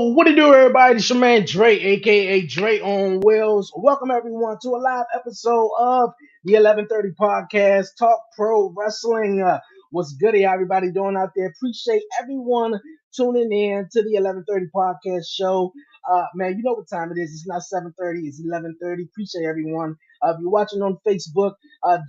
What it do, everybody? It's your man Dre, aka Dre on Wheels. Welcome everyone to a live episode of the 11:30 podcast, Talk Pro Wrestling. What's goody? How everybody doing out there? Appreciate everyone tuning in to the 11:30 podcast show. Man, you know what time it is? It's not 7:30. It's 11:30. Appreciate everyone. If you're watching on Facebook,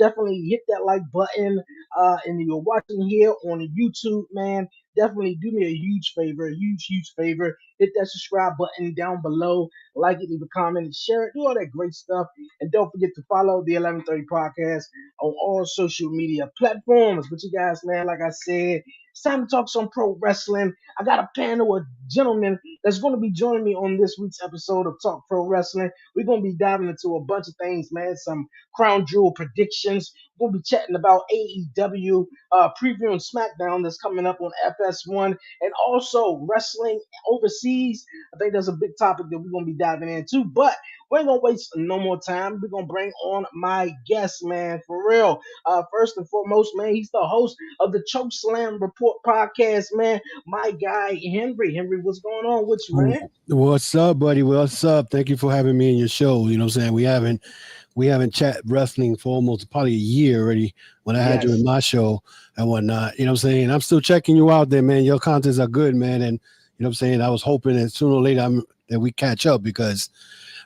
definitely hit that like button. And if you're watching here on YouTube, man, definitely do me a huge favor, huge favor. Hit that subscribe button down below, like it, leave a comment, and share it, do all that great stuff. And don't forget to follow the 11:30 podcast on all social media platforms. But you guys, man, like I said, it's time to talk some pro wrestling. I got a panel of gentlemen that's going to be joining me on this week's episode of Talk Pro Wrestling. We're going to be diving into a bunch of things, man. Some Crown Jewel predictions. We'll be chatting about AEW, previewing SmackDown that's coming up on FS1, and also wrestling overseas. I think that's a big topic that we're going to be diving into, but we ain't going to waste no more time. We're going to bring on my guest, man, for real. First and foremost, man, he's the host of the Choke Slam Report podcast, man. My guy, Henry. Henry, what's going on with you, man? What's up, buddy? What's up? Thank you for having me in your show. You know what I'm saying? We haven't chat wrestling for almost probably a year already when I had you in my show and whatnot. You know what I'm saying? I'm still checking you out there, man. Your contents are good, man. And you know what I'm saying? I was hoping that sooner or later that we catch up because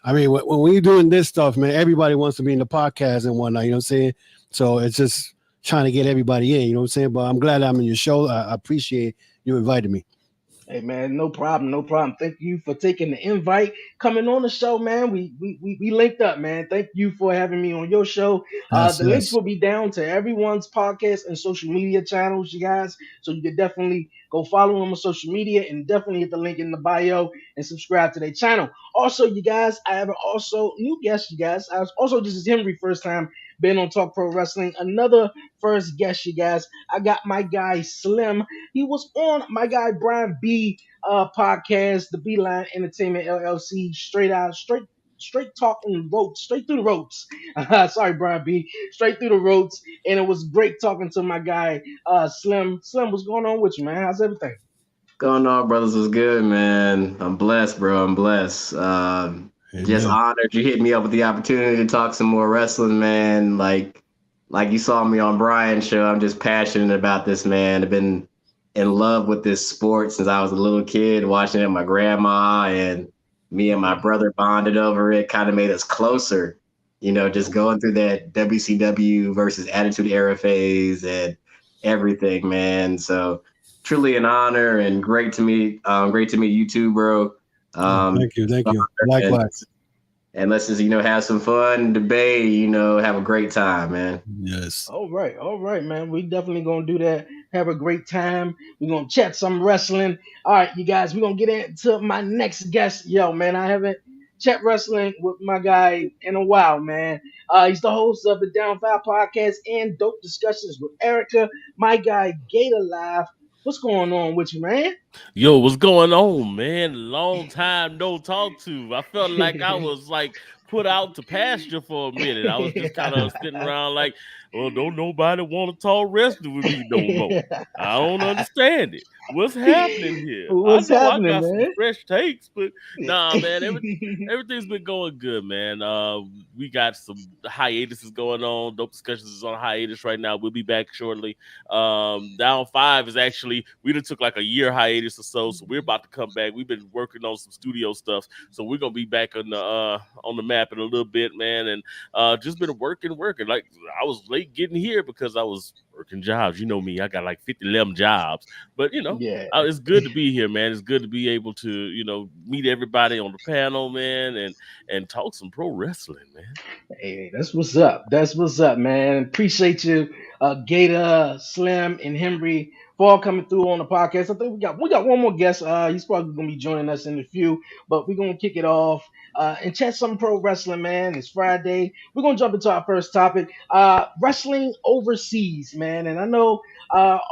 I mean, when we're doing this stuff, man, everybody wants to be in the podcast and whatnot. You know what I'm saying? So it's just trying to get everybody in, you know what I'm saying? But I'm glad I'm in your show. I appreciate you inviting me. Hey man, no problem, no problem. Thank you for taking the invite, coming on the show, man. We linked up, man. Thank you for having me on your show. Yes, The links yes. will be down to everyone's podcast and social media channels, you guys. So you can definitely go follow them on social media and definitely hit the link in the bio and subscribe to their channel. Also, you guys, I have also new guest, you guys. I was also this is Henry first time being on Talk Pro Wrestling. Another first guest, you guys. I got my guy Slim. He was on my guy Brian B podcast, the Beeline Entertainment LLC, straight talking ropes, straight through the ropes. Sorry, Brian B, straight through the ropes, and it was great talking to my guy Slim. Slim, what's going on with you, man? How's everything? Going on, brothers? Was good, man. I'm blessed, bro. I'm blessed. Just Amen. honored you hit me up with the opportunity to talk some more wrestling, man. Like you saw me on Brian's show. I'm just passionate about this, man. I've been in love with this sport since I was a little kid, watching it with my grandma, and me and my brother bonded over it. Kind of made us closer, just going through that WCW versus Attitude Era phase and everything, man. So truly an honor and great to meet you too, bro. Thank you. and, Likewise. and let's just have some fun, debate, have a great time, man. Yes. All right, man. We definitely gonna do that. Have a great time. We're gonna chat some wrestling. All right, you guys. We're gonna get into my next guest. Yo, man, I haven't chat wrestling with my guy in a while, man. He's the host of the Down Five podcast and Dope Discussions with Erica. My guy Gator Live. What's going on with you, man? Yo, what's going on, man? Long time no talk to. I felt like I was put out to pasture for a minute. I was just kind of sitting around like, well, don't nobody want to talk wrestling with me no more. I don't understand it. What's happening here? I What's know I happening, got some man? fresh takes, but nah, man, everything's been going good, man. We got some hiatuses going on. Dope Discussions is on hiatus right now. We'll be back shortly. Down Five is actually we done took like a year hiatus or so we're about to come back. We've been working on some studio stuff, so we're gonna be back on the map in a little bit, man. And just been working. Like I was late getting here because I was working jobs. You know me, I got like 11 jobs, but Yeah. it's good to be here, man. It's good to be able to meet everybody on the panel, man, and talk some pro wrestling, man. Hey, that's what's up. That's what's up, man. Appreciate you, Gator, Slim, and Henry for all coming through on the podcast. I think we got one more guest. He's probably gonna be joining us in a few, but we're gonna kick it off and chat some pro wrestling, man. It's Friday. We're gonna jump into our first topic, wrestling overseas, man. And I know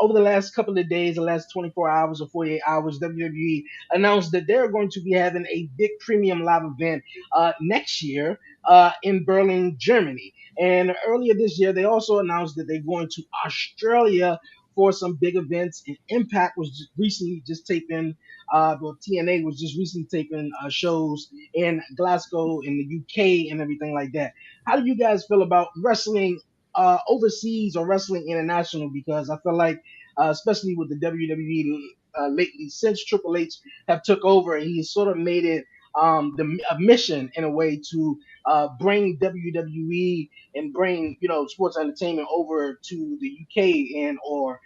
over the last couple of days, the last 24 hours or 48 hours, WWE announced that they're going to be having a big premium live event next year in Berlin, Germany. And earlier this year, they also announced that they're going to Australia for some big events. And Impact was recently just taping, TNA was just recently taping shows in Glasgow, in the UK, and everything like that. How do you guys feel about wrestling overseas or wrestling international? Because I feel like, especially with the WWE lately, since Triple H have took over, and he's sort of made it a mission in a way to bring WWE and bring sports entertainment over to the UK and or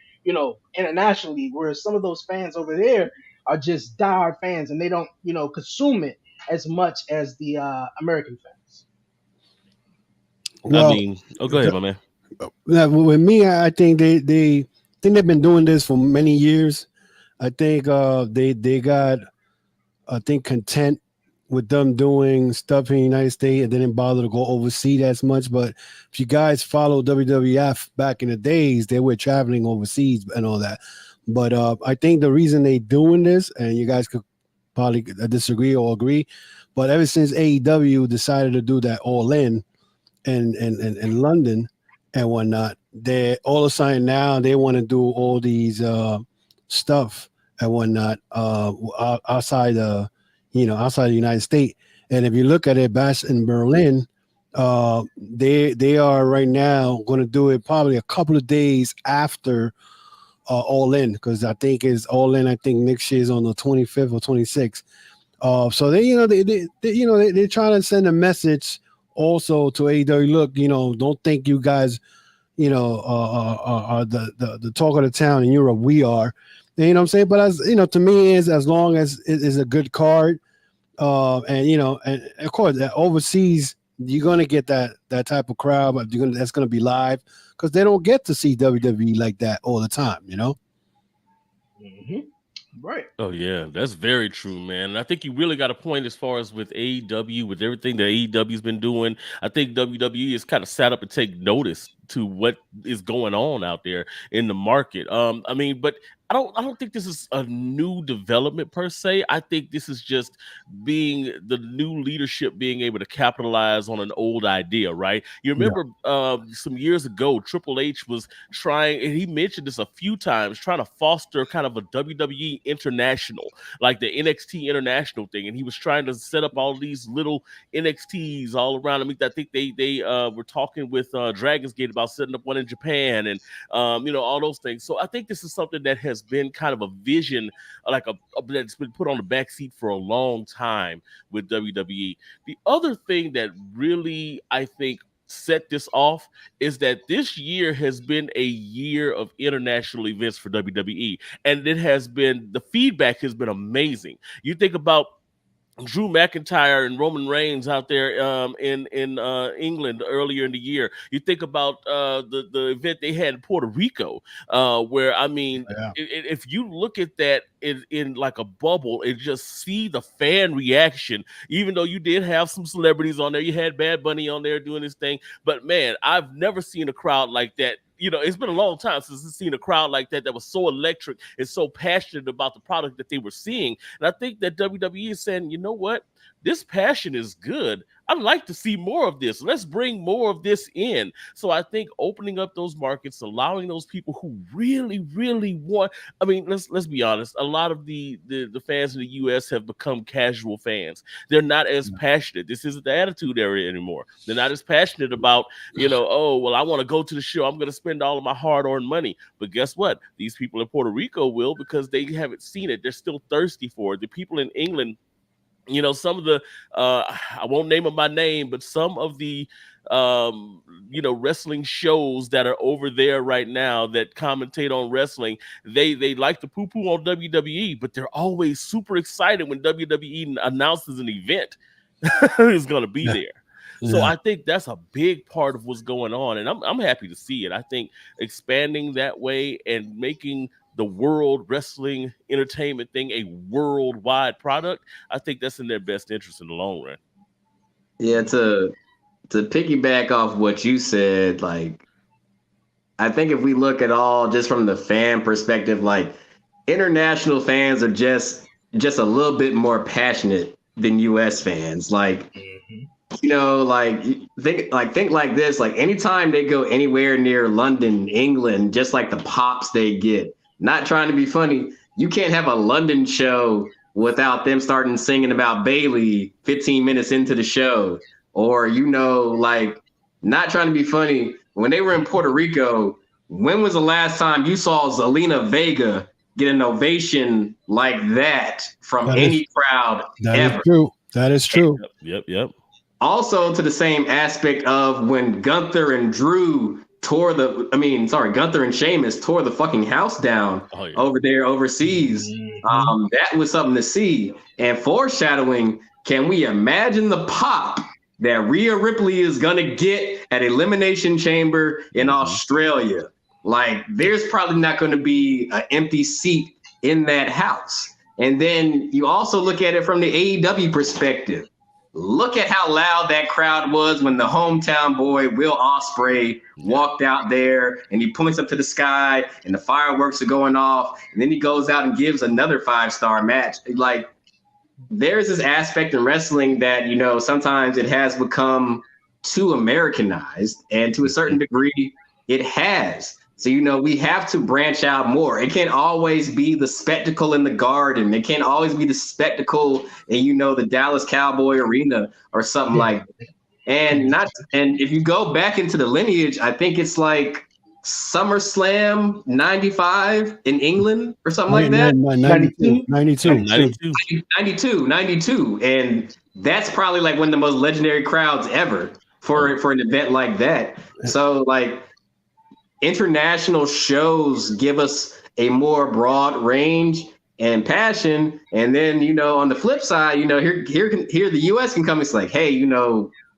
internationally, whereas some of those fans over there are just diehard fans and they don't consume it as much as the American fans. I Well, mean, go ahead, my man. with me, I think they think they've been doing this for many years. I think they got content with them doing stuff in the United States and they didn't bother to go overseas as much. But if you guys follow WWF back in the days, they were traveling overseas and all that. But I think the reason they doing this, and you guys could probably disagree or agree, but ever since AEW decided to do that All In in London and whatnot, they all of a sudden now they want to do all these stuff and whatnot outside outside the United States. And if you look at it, back in Berlin, they are right now going to do it probably a couple of days after All In, because I think it's All In. I think next year is on the 25th or 26th. So they're trying to send a message also to AEW. Look, don't think you guys, are the talk of the town in Europe. We are. You know what I'm saying? But to me, is as long as it is a good card, and of course, overseas you're gonna get that type of crowd, but that's gonna be live because they don't get to see WWE like that all the time. Mm-hmm. Right. Oh yeah, that's very true, man. And I think you really got a point as far as with AEW, with everything that AEW's been doing. I think WWE is kind of sat up and take notice to what is going on out there in the market. But I don't think this is a new development per se. I think this is just being the new leadership being able to capitalize on an old idea, right? You remember some years ago, Triple H was trying, and he mentioned this a few times, trying to foster kind of a WWE International, like the NXT International thing, and he was trying to set up all these little NXTs all around. I think they were talking with Dragon's Gate about setting up one in Japan, and all those things. So I think this is something that has been kind of a vision, like that's been put on the back seat for a long time with WWE. The other thing that really, I think, set this off is that this year has been a year of international events for WWE, and the feedback has been amazing. You think about Drew McIntyre and Roman Reigns out there in England earlier in the year. You think about the event they had in Puerto Rico, where if you look at that in like a bubble and just see the fan reaction, even though you did have some celebrities on there, you had Bad Bunny on there doing his thing, but man, I've never seen a crowd like that. It's been a long time since I've seen a crowd like that was so electric and so passionate about the product that they were seeing. And I think that WWE is saying, you know what? This passion is good. I'd like to see more of this. Let's bring more of this in. So I think opening up those markets, allowing those people who really, really want. Let's be honest. A lot of the fans in the U.S. have become casual fans. They're not as passionate. This isn't the Attitude Era anymore. They're not as passionate about, oh, well, I want to go to the show. I'm going to spend all of my hard-earned money. But guess what? These people in Puerto Rico will, because they haven't seen it. They're still thirsty for it. The people in England, some of the I won't name them by name, but some of the wrestling shows that are over there right now that commentate on wrestling, they like to poo-poo on WWE, but they're always super excited when WWE announces an event is going to be there. So I think that's a big part of what's going on, and I'm happy to see it. I think expanding that way and making the world wrestling entertainment thing a worldwide product, I think that's in their best interest in the long run. Yeah, to piggyback off what you said, like, I think if we look at all just from the fan perspective, like, international fans are just a little bit more passionate than US fans. Like, like think like this. Like anytime they go anywhere near London, England, just like the pops they get. Not trying to be funny, you can't have a London show without them starting singing about Bailey 15 minutes into the show. Or like not trying to be funny. When they were in Puerto Rico, when was the last time you saw Zelina Vega get an ovation like that from any crowd ever? That is true. Yep. Also, to the same aspect of when Gunther and Drew Gunther and Sheamus tore the fucking house down over there overseas. That was something to see. And foreshadowing, can we imagine the pop that Rhea Ripley is gonna get at Elimination Chamber in Australia? Like, there's probably not going to be an empty seat in that house. And then you also look at it from the AEW perspective. Look at how loud that crowd was when the hometown boy, Will Ospreay, walked out there and he points up to the sky and the fireworks are going off. And then he goes out and gives another 5-star match. Like, there's this aspect in wrestling that, sometimes it has become too Americanized, and to a certain degree, it has. So, we have to branch out more. It can't always be the spectacle in the Garden. It can't always be the spectacle in, the Dallas Cowboy Arena or something like that. And if you go back into the lineage, I think it's like SummerSlam 95 in England or something like that. 92. And that's probably like one of the most legendary crowds ever for an event like that. So like, international shows give us a more broad range and passion. And then, on the flip side, here the US can come. It's like, hey,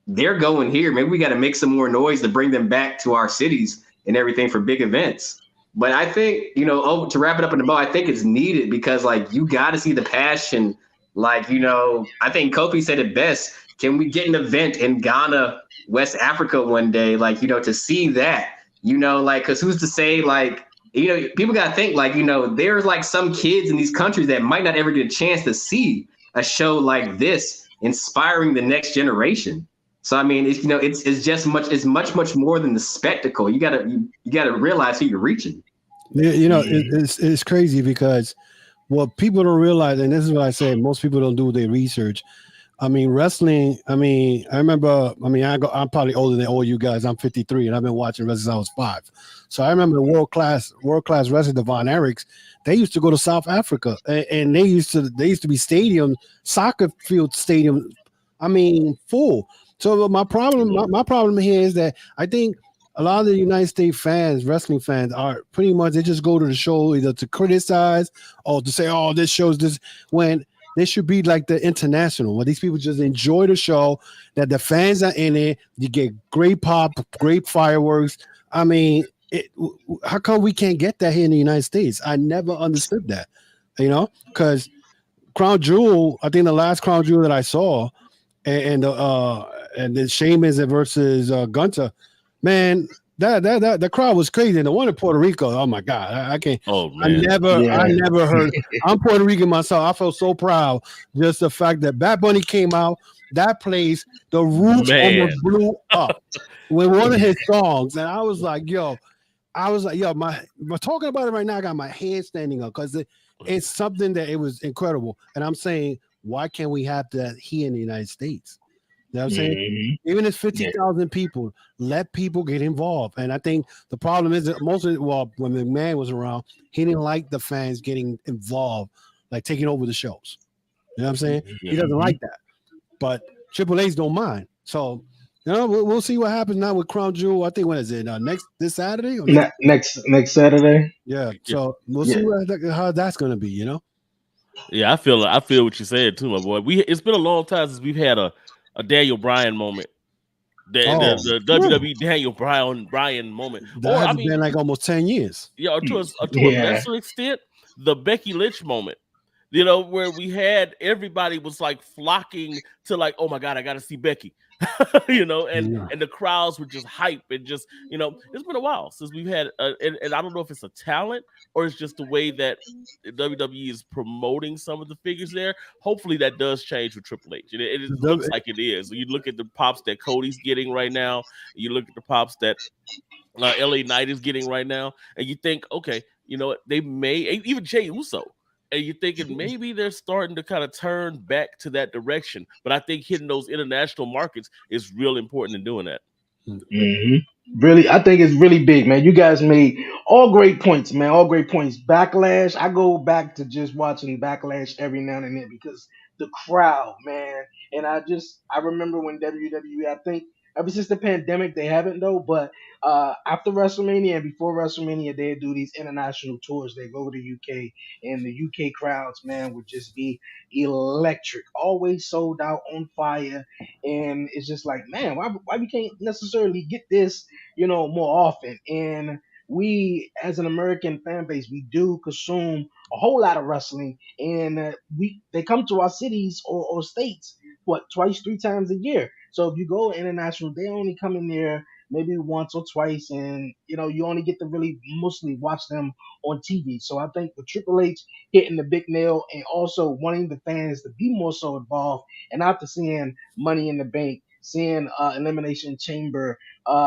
they're going here. Maybe we got to make some more noise to bring them back to our cities and everything for big events. But I think, to wrap it up in the bow, I think it's needed because like, you got to see the passion. Like, I think Kofi said it best. Can we get an event in Ghana, West Africa one day? Like, to see that. Like, because who's to say, like, people got to think, like, there's, like, some kids in these countries that might not ever get a chance to see a show like this inspiring the next generation. So, I mean, it's much more than the spectacle. You gotta realize who you're reaching. It's crazy because what people don't realize, and this is what I say, most people don't do their research. I mean, wrestling, I remember, I'm probably older than all you guys. I'm 53 and I've been watching wrestling since I was 5. So I remember world-class wrestling, the Von Erichs, they used to go to South Africa and they used to be soccer field stadium, full. So my problem here is that I think a lot of the United States fans, wrestling fans, are pretty much, they just go to the show either to criticize or to say, oh, this shows this, when they should be like the international, where these people just enjoy the show, that the fans are in it. You get great pop, great fireworks. How come we can't get that here in the United States? I never understood that, because Crown Jewel, I think the last Crown Jewel that I saw, and then Sheamus versus Gunther, man, that crowd was crazy. And the one in Puerto Rico, oh my God, I can't. Oh man, I never heard. I'm Puerto Rican myself. I felt so proud. Just the fact that Bad Bunny came out, that place, the roof almost blew up with one of his songs, and I was like, yo, my talking about it right now, I got my head standing up because it's something that it was incredible. And I'm saying, why can't we have that here in the United States? You know what I'm saying? Even if it's 50,000 people, let people get involved. And I think the problem is that when McMahon was around, he didn't like the fans getting involved, like taking over the shows. You know what I'm saying? He doesn't like that. But Triple H don't mind. So, we'll see what happens now with Crown Jewel. I think, when is it? This Saturday? Or next Saturday. Yeah. So we'll see how that's going to be, Yeah, I feel what you're saying too, my boy. It's been a long time since we've had a Daniel Bryan moment. The WWE Daniel Bryan moment. That has been like almost 10 years. Yeah, to a lesser extent, the Becky Lynch moment. You know, where we had everybody was like flocking to like, oh my God, I got to see Becky. You know, and the crowds were just hype and just, you know, it's been a while since we've had and I don't know if it's a talent or it's just the way that WWE is promoting some of the figures there. Hopefully that does change with Triple H. It looks like it is. You look at the pops that Cody's getting right now, you look at the pops that LA Knight is getting right now, and you think, okay, you know what, they may even Jey Uso. And you're thinking maybe they're starting to kind of turn back to that direction. But I think hitting those international markets is real important in doing that. Mm-hmm. Really, I think it's really big, man. You guys made all great points, man. All great points. Backlash. I go back to just watching Backlash every now and then because the crowd, man. And I remember when WWE. I think ever since the pandemic they haven't though, but after WrestleMania and before WrestleMania they do these international tours. They go to the UK and the UK crowds, man, would just be electric. Always sold out, on fire, and it's just like, man, why we can't necessarily get this, more often? And we, as an American fan base, we do consume a whole lot of wrestling, and they come to our cities or states what, twice, 3 times a year. So if you go international, they only come in there maybe once or twice, and you only get to really mostly watch them on TV. So I think with Triple H hitting the big nail and also wanting the fans to be more so involved, and after seeing Money in the Bank, seeing Elimination Chamber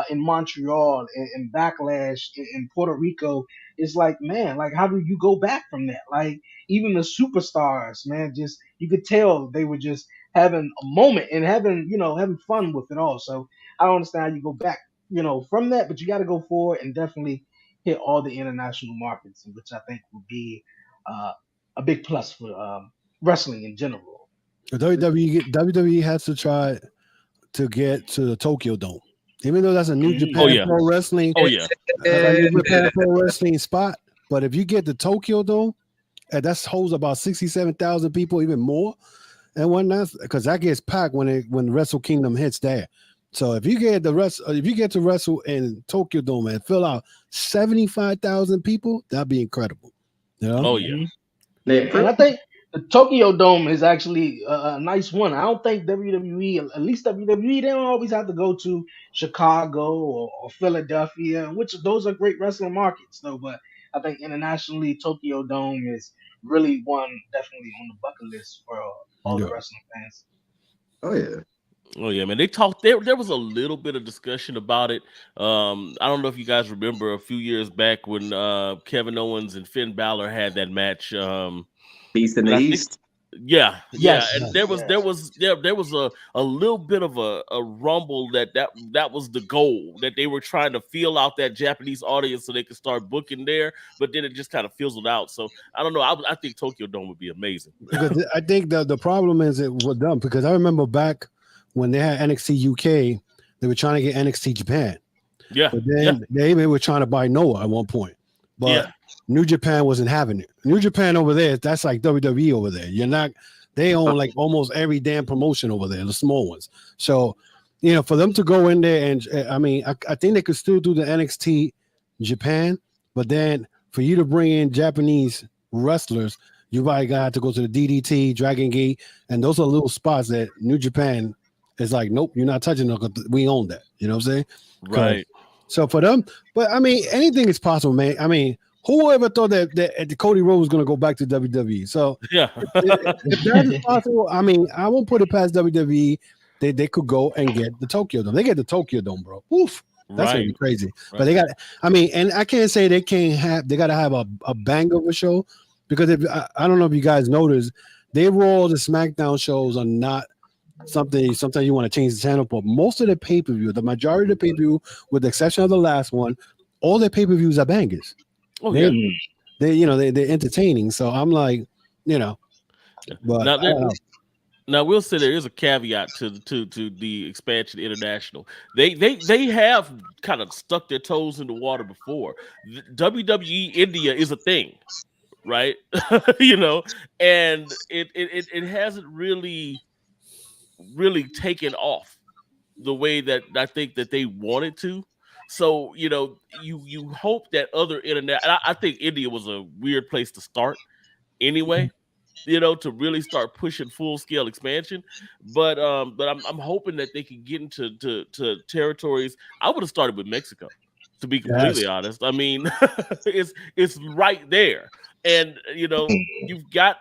in Montreal, and Backlash in Puerto Rico, it's like, man, like how do you go back from that? Like even the superstars, man, just you could tell they were just having a moment and having fun with it all. So I don't understand how you go back, from that, but you got to go forward and definitely hit all the international markets, which I think would be uh, a big plus for wrestling in general. WWE has to try to get to the Tokyo Dome, even though that's a New Japan Oh, yeah. Pro Wrestling. Oh yeah, That's a New Japan Pro Wrestling spot. But if you get the Tokyo Dome, and that holds about 67,000 people, even more, and whatnot, because that gets packed when Wrestle Kingdom hits there. So if you get to wrestle in Tokyo Dome and fill out 75,000 people, that'd be incredible. You know? oh yeah. And I think the Tokyo Dome is actually a nice one. I don't think WWE, at least WWE, they don't always have to go to Chicago or Philadelphia, which those are great wrestling markets, though. But I think internationally, Tokyo Dome is really one definitely on the bucket list for all the Yeah. wrestling fans. Oh yeah. Oh yeah, man. They talked. There was a little bit of discussion about it. I don't know if you guys remember a few years back when Kevin Owens and Finn Balor had that match. Beast in the And I think, East. yeah, Yes, and there was a little bit of a rumble that was the goal, that they were trying to feel out that Japanese audience so they could start booking there, but then it just kind of fizzled out. So I don't know. I think Tokyo Dome would be amazing. Because I think the problem is it was dumb, because I remember back when they had NXT UK, they were trying to get NXT Japan. Yeah, But then they even were trying to buy Noah at one point. But Yeah. New Japan wasn't having it. New Japan over there, that's like WWE over there. They own like almost every damn promotion over there, the small ones. So, for them to go in there and I think they could still do the NXT Japan, but then for you to bring in Japanese wrestlers, you probably got to go to the DDT, Dragon Gate, and those are little spots that New Japan is like, nope, you're not touching them. We own that. You know what I'm saying? right. So for them, but anything is possible, man. Who ever thought that Cody Rhodes was going to go back to WWE? So Yeah, if that is possible, I won't put it past WWE. They could go and get the Tokyo Dome. They get the Tokyo Dome, bro. Oof. That's gonna be right. crazy. But they got, and I can't say they can't have. They got to have a bang of a show, because if I don't know if you guys noticed, they Raw, the SmackDown shows are not something. Sometimes you want to change the channel, but most of the pay per view, the majority of the pay per view, with the exception of the last one, all their pay per views are bangers. Oh They, yeah. they're entertaining. So I'm like, but Now, I don't know. Now we'll say there is a caveat to the expansion international. They have kind of stuck their toes in the water before. WWE India is a thing, right? And it hasn't really taken off the way that I think that they wanted to. So you hope that other internet. And I think India was a weird place to start anyway. to really start pushing full scale expansion. But I'm hoping that they can get into to territories. I would have started with Mexico, to be completely honest. I mean, it's right there, and you've got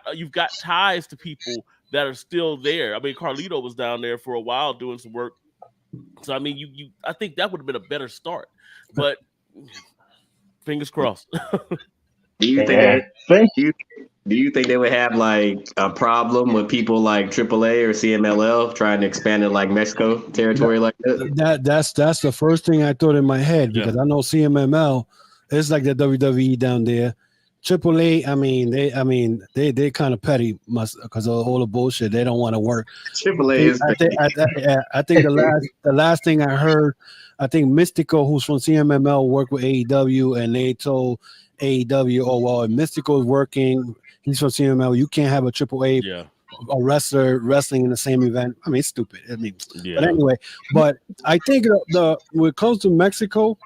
ties to people that are still there. I mean, Carlito was down there for a while doing some work. So I mean, I think that would have been a better start, but fingers crossed. Do you think they would have like a problem with people like AAA or CMLL trying to expand it like Mexico territory like that? That's the first thing I thought in my head, because I know CMML is like the WWE down there. AAA, they kind of petty, because of all the bullshit. They don't want to work. AAA is. I think the last thing I heard, I think Mystico, who's from CMML, worked with AEW, and they told AEW, oh well, if Mystico is working, he's from CMML, you can't have a AAA a wrestler wrestling in the same event. I mean, it's stupid. I mean, but anyway, but I think when it comes to Mexico,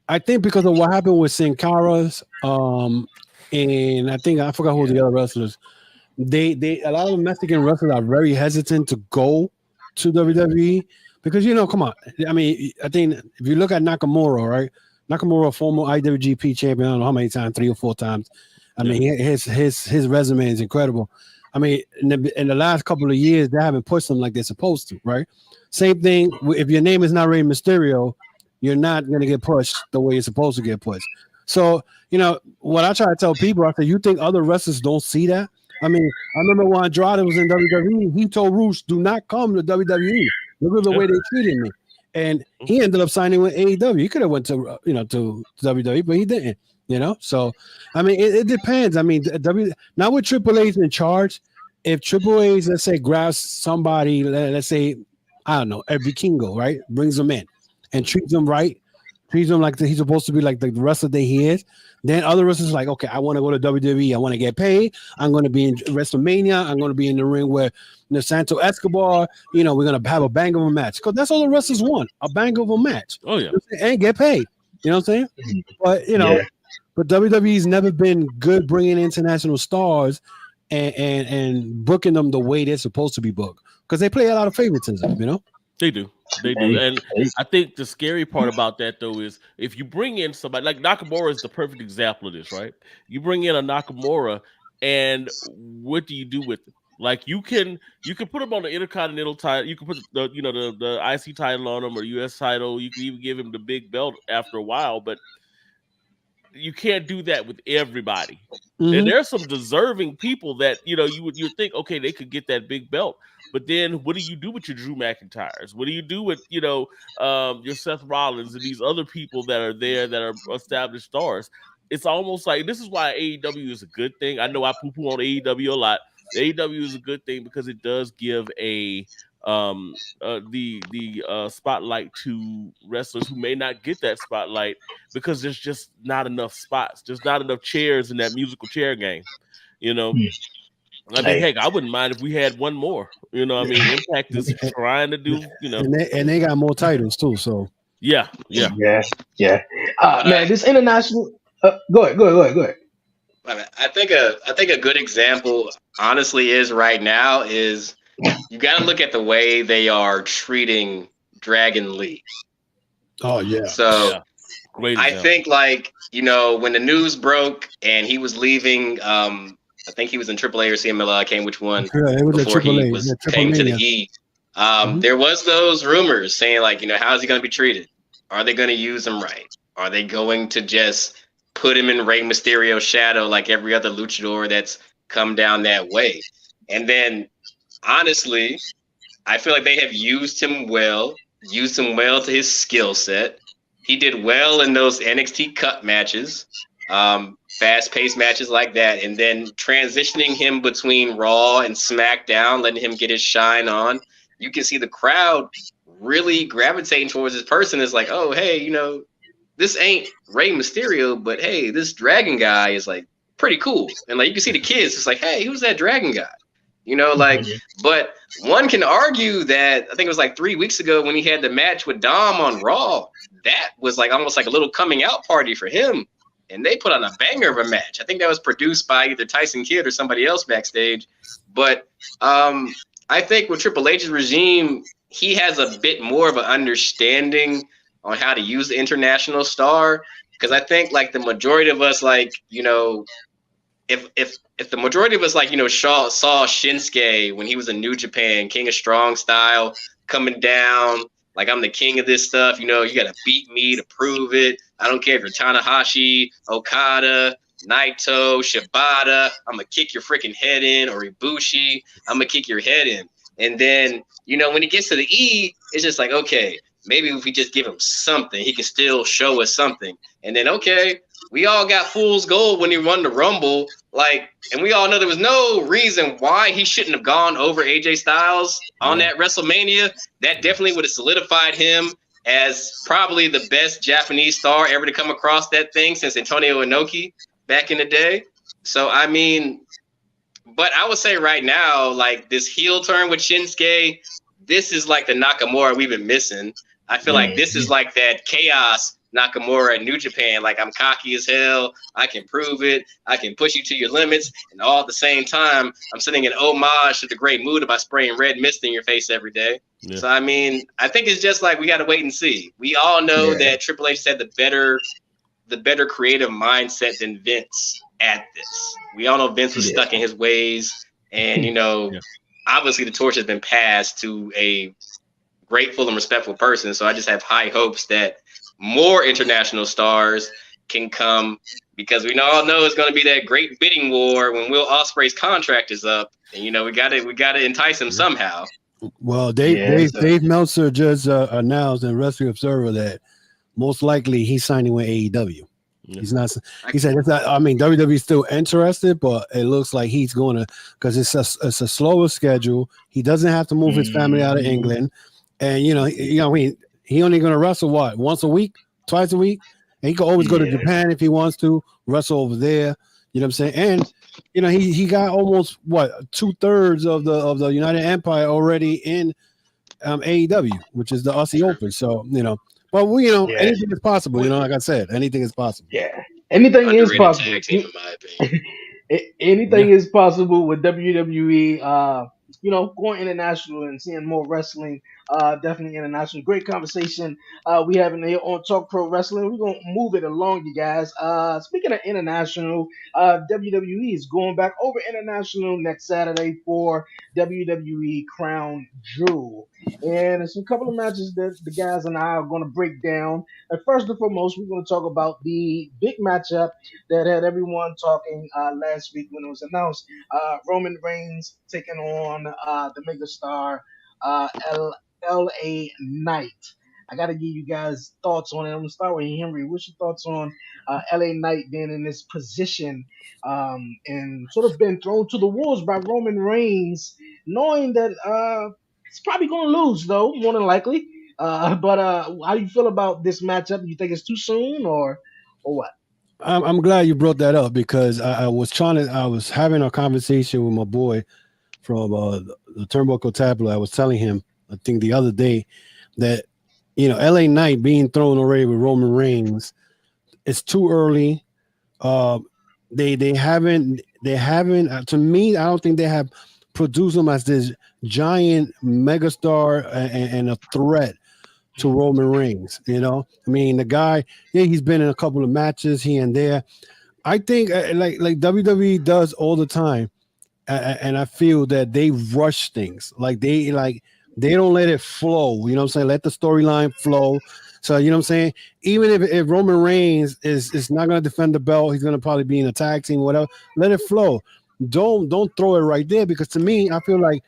I think because of what happened with Sin Cara's, and I forgot who the other wrestlers. They a lot of Mexican wrestlers are very hesitant to go to WWE because come on. I mean, I think if you look at Nakamura, right? Nakamura, former IWGP champion, I don't know how many times, 3 or 4 times. I mean, his resume is incredible. I mean, in the last couple of years, they haven't pushed him like they're supposed to, right? Same thing. If your name is not Rey Mysterio, you're not going to get pushed the way you're supposed to get pushed. So, what I try to tell people, I say, you think other wrestlers don't see that? I mean, I remember when Andrade was in WWE, he told Rush, do not come to WWE. Look at the way they treated me. And he ended up signing with AEW. He could have went to, to WWE, but he didn't, So, I mean, it depends. I mean, now with AAA's in charge, if AAA's, let's say, grabs somebody, let's say, I don't know, every Kingo, right? Brings them in and treats them right, treats him like he's supposed to be like the wrestler that he is. Then other wrestlers like, okay, I want to go to WWE. I want to get paid. I'm going to be in WrestleMania. I'm going to be in the ring with Santo Escobar. We're going to have a bang of a match. Because that's all the wrestlers want, a bang of a match. Oh, yeah. And get paid. You know what I'm saying? But, but WWE's never been good bringing international stars and booking them the way they're supposed to be booked. Because they play a lot of favoritism, They do. And I think the scary part about that, though, is if you bring in somebody like Nakamura is the perfect example of this, right? You bring in a Nakamura, and what do you do with it? Like you can put him on the Intercontinental title. You can put the IC title on him or US title. You can even give him the big belt after a while, but you can't do that with everybody. Mm-hmm. And there's some deserving people that you would think, okay, they could get that big belt. But then what do you do with your Drew McIntyres? What do you do with, your Seth Rollins and these other people that are there that are established stars? It's almost like this is why AEW is a good thing. I know I poo-poo on AEW a lot. AEW is a good thing because it does give the spotlight to wrestlers who may not get that spotlight because there's just not enough spots. There's not enough chairs in that musical chair game, I mean, heck, I wouldn't mind if we had one more. Impact is trying to do, and they got more titles too. So yeah. Man, this international. Go ahead. I think a good example, honestly, is right now is you got to look at the way they are treating Dragon Lee. Oh yeah. So great. I think when the news broke and he was leaving. I think he was in AAA or CMLL. I can't which one before he came to the E. There was those rumors saying how is he going to be treated? Are they going to use him right? Are they going to just put him in Rey Mysterio's shadow like every other luchador that's come down that way? And then, honestly, I feel like they have used him well to his skill set. He did well in those NXT Cup matches. Fast-paced matches like that, and then transitioning him between Raw and SmackDown, letting him get his shine on. You can see the crowd really gravitating towards this person. It's like, oh, hey, this ain't Rey Mysterio, but hey, this Dragon guy is pretty cool. And you can see the kids, it's like, hey, who's that Dragon guy? But one can argue that I think it was 3 weeks ago when he had the match with Dom on Raw, that was almost like a little coming out party for him. and they put on a banger of a match. I think that was produced by either Tyson Kidd or somebody else backstage. But I think with Triple H's regime, he has a bit more of an understanding on how to use the international star. Because I think like the majority of us, like, you know, if the majority of us, like, you know, saw Shinsuke when he was in New Japan, King of Strong Style, coming down, like, I'm the king of this stuff, you know, you got to beat me to prove it. I don't care if you're Tanahashi, Okada, Naito, Shibata, I'm going to kick your freaking head in, or Ibushi, I'm going to kick your head in. And then, you know, when it gets to the E, it's just like, okay, maybe if we just give him something, he can still show us something. And then, okay, we all got fool's gold when he won the Rumble, like, and we all know there was no reason why he shouldn't have gone over AJ Styles on that WrestleMania. That definitely would have solidified him as probably the best Japanese star ever to come across that thing since Antonio Inoki back in the day. So, I mean, but I would say right now, like, this heel turn with Shinsuke, this is like the Nakamura we've been missing. I feel like this is like that chaos Nakamura in New Japan. Like, I'm cocky as hell. I can prove it. I can push you to your limits. And all at the same time, I'm sending an homage to the Great Muta by spraying red mist in your face every day. Yeah. So, I mean, I think it's just like we got to wait and see. We all know that Triple H said the better creative mindset than Vince at this. We all know Vince was stuck in his ways. And, you know, obviously the torch has been passed to a grateful and respectful person. So I just have high hopes that more international stars can come, because we all know it's going to be that great bidding war when Will Ospreay's contract is up, and you know we got to entice him somehow. Well, Dave Meltzer just announced in Wrestling Observer that most likely he's signing with AEW. He's not. He said, it's not, I mean, WWE's still interested, but it looks like he's going to, because it's a slower schedule. He doesn't have to move his family out of England, and he only going to wrestle once a week, twice a week, and he can always go to Japan if he wants to wrestle over there. You know what I'm saying? And he got almost 2/3 of the United Empire already in AEW, which is the Aussie Open. So but anything is possible. Like I said, anything is possible. Yeah, anything is possible. Tag team, in my opinion. Anything is possible with WWE. Going international and seeing more wrestling. Definitely international. Great conversation we having here on Talk Pro Wrestling. We're gonna move it along, you guys. Speaking of international, WWE is going back over international next Saturday for WWE Crown Jewel, and there's a couple of matches that the guys and I are going to break down. And first and foremost, we're going to talk about the big matchup that had everyone talking last week when it was announced. Roman Reigns taking on the megastar LA Knight. I got to give you guys thoughts on it. I'm going to start with Henry. What's your thoughts on LA Knight being in this position and sort of been thrown to the wolves by Roman Reigns, knowing that he's probably going to lose, though, more than likely. But how do you feel about this matchup? Do you think it's too soon or what? I'm glad you brought that up, because I was having a conversation with my boy from the Turnbuckle Tablet. I was telling him, I think the other day, that LA Knight being thrown already with Roman Reigns, it's too early. They haven't to me, I don't think they have produced him as this giant megastar and a threat to Roman Reigns. I mean, the guy, he's been in a couple of matches here and there. I think like WWE does all the time, and I feel that they rush things. They don't let it flow. You know what I'm saying? Let the storyline flow. So, you know what I'm saying? Even if Roman Reigns is not going to defend the belt, he's going to probably be in a tag team, whatever. Let it flow. Don't throw it right there, because to me, I feel like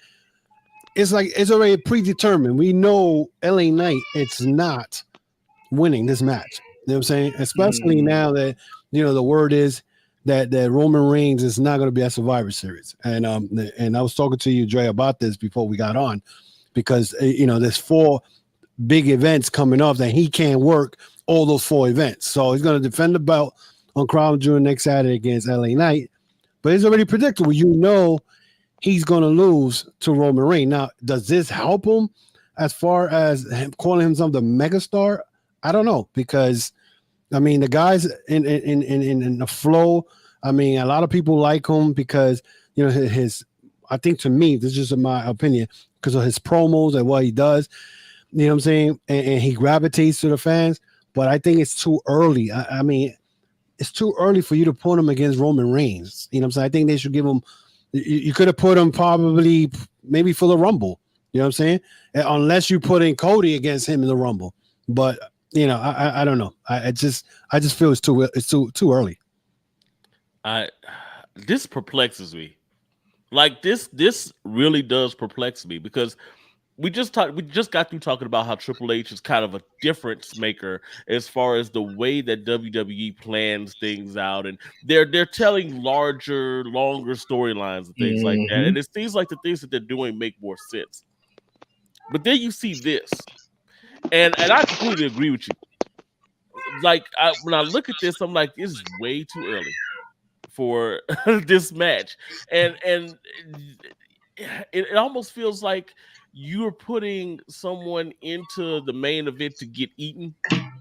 it's already predetermined. We know LA Knight, it's not winning this match. You know what I'm saying? Especially now that, the word is that Roman Reigns is not going to be at Survivor Series. And I was talking to you, Dre, about this before we got on, because, there's 4 big events coming up that he can't work all those 4 events. So he's going to defend the belt on Crown Jewel next Saturday against LA Knight. But it's already predictable. He's going to lose to Roman Reigns. Now, does this help him as far as him calling himself the megastar? I don't know, because I mean, the guys in the flow. I mean, a lot of people like him because his. I think to me, this is just my opinion, because of his promos and what he does. You know what I'm saying? And he gravitates to the fans. But I think it's too early. I mean, it's too early for you to put him against Roman Reigns. You know what I'm saying? I think they should give him. You could have put him probably maybe for the Rumble. You know what I'm saying? Unless you put in Cody against him in the Rumble. But I don't know. I just feel it's too early. This perplexes me. Like this really does perplex me, because we just got through talking about how Triple H is kind of a difference maker as far as the way that WWE plans things out, and they're telling larger, longer storylines and things like that. And it seems like the things that they're doing make more sense. But then you see this, and I completely agree with you. Like when I look at this, I'm like, this is way too early for this match, and it almost feels like you're putting someone into the main event to get eaten.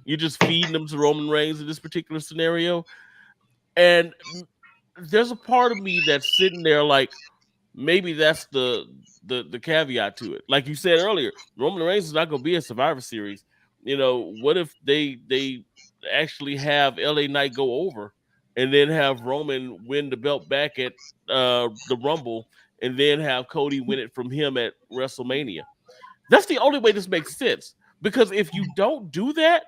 You're just feeding them to Roman Reigns in this particular scenario, and there's a part of me that's sitting there like, maybe that's the caveat to it. Like you said earlier, Roman Reigns is not going to be a Survivor Series. What if they actually have LA Knight go over and then have Roman win the belt back at the Rumble, and then have Cody win it from him at WrestleMania? That's the only way this makes sense. Because if you don't do that,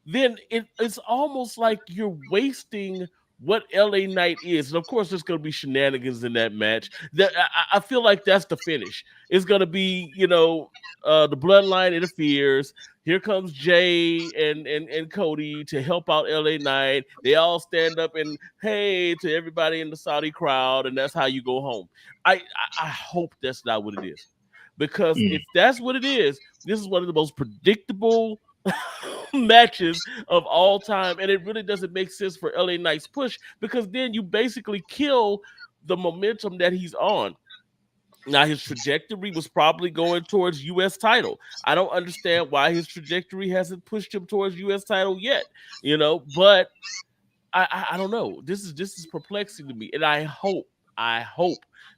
then it's almost like you're wasting what LA Knight is. And of course, there's going to be shenanigans in that match. That I feel like that's the finish. It's going to be, the bloodline interferes. Here comes Jay and Cody to help out LA Knight. They all stand up and hey to everybody in the Saudi crowd, and that's how you go home. I hope that's not what it is. Because if that's what it is, this is one of the most predictable matches of all time, and it really doesn't make sense for LA Knight's push, because then you basically kill the momentum that he's on. Now, his trajectory was probably going towards U.S. title. I don't understand why his trajectory hasn't pushed him towards U.S. title yet, but I don't know. This is perplexing to me, and I hope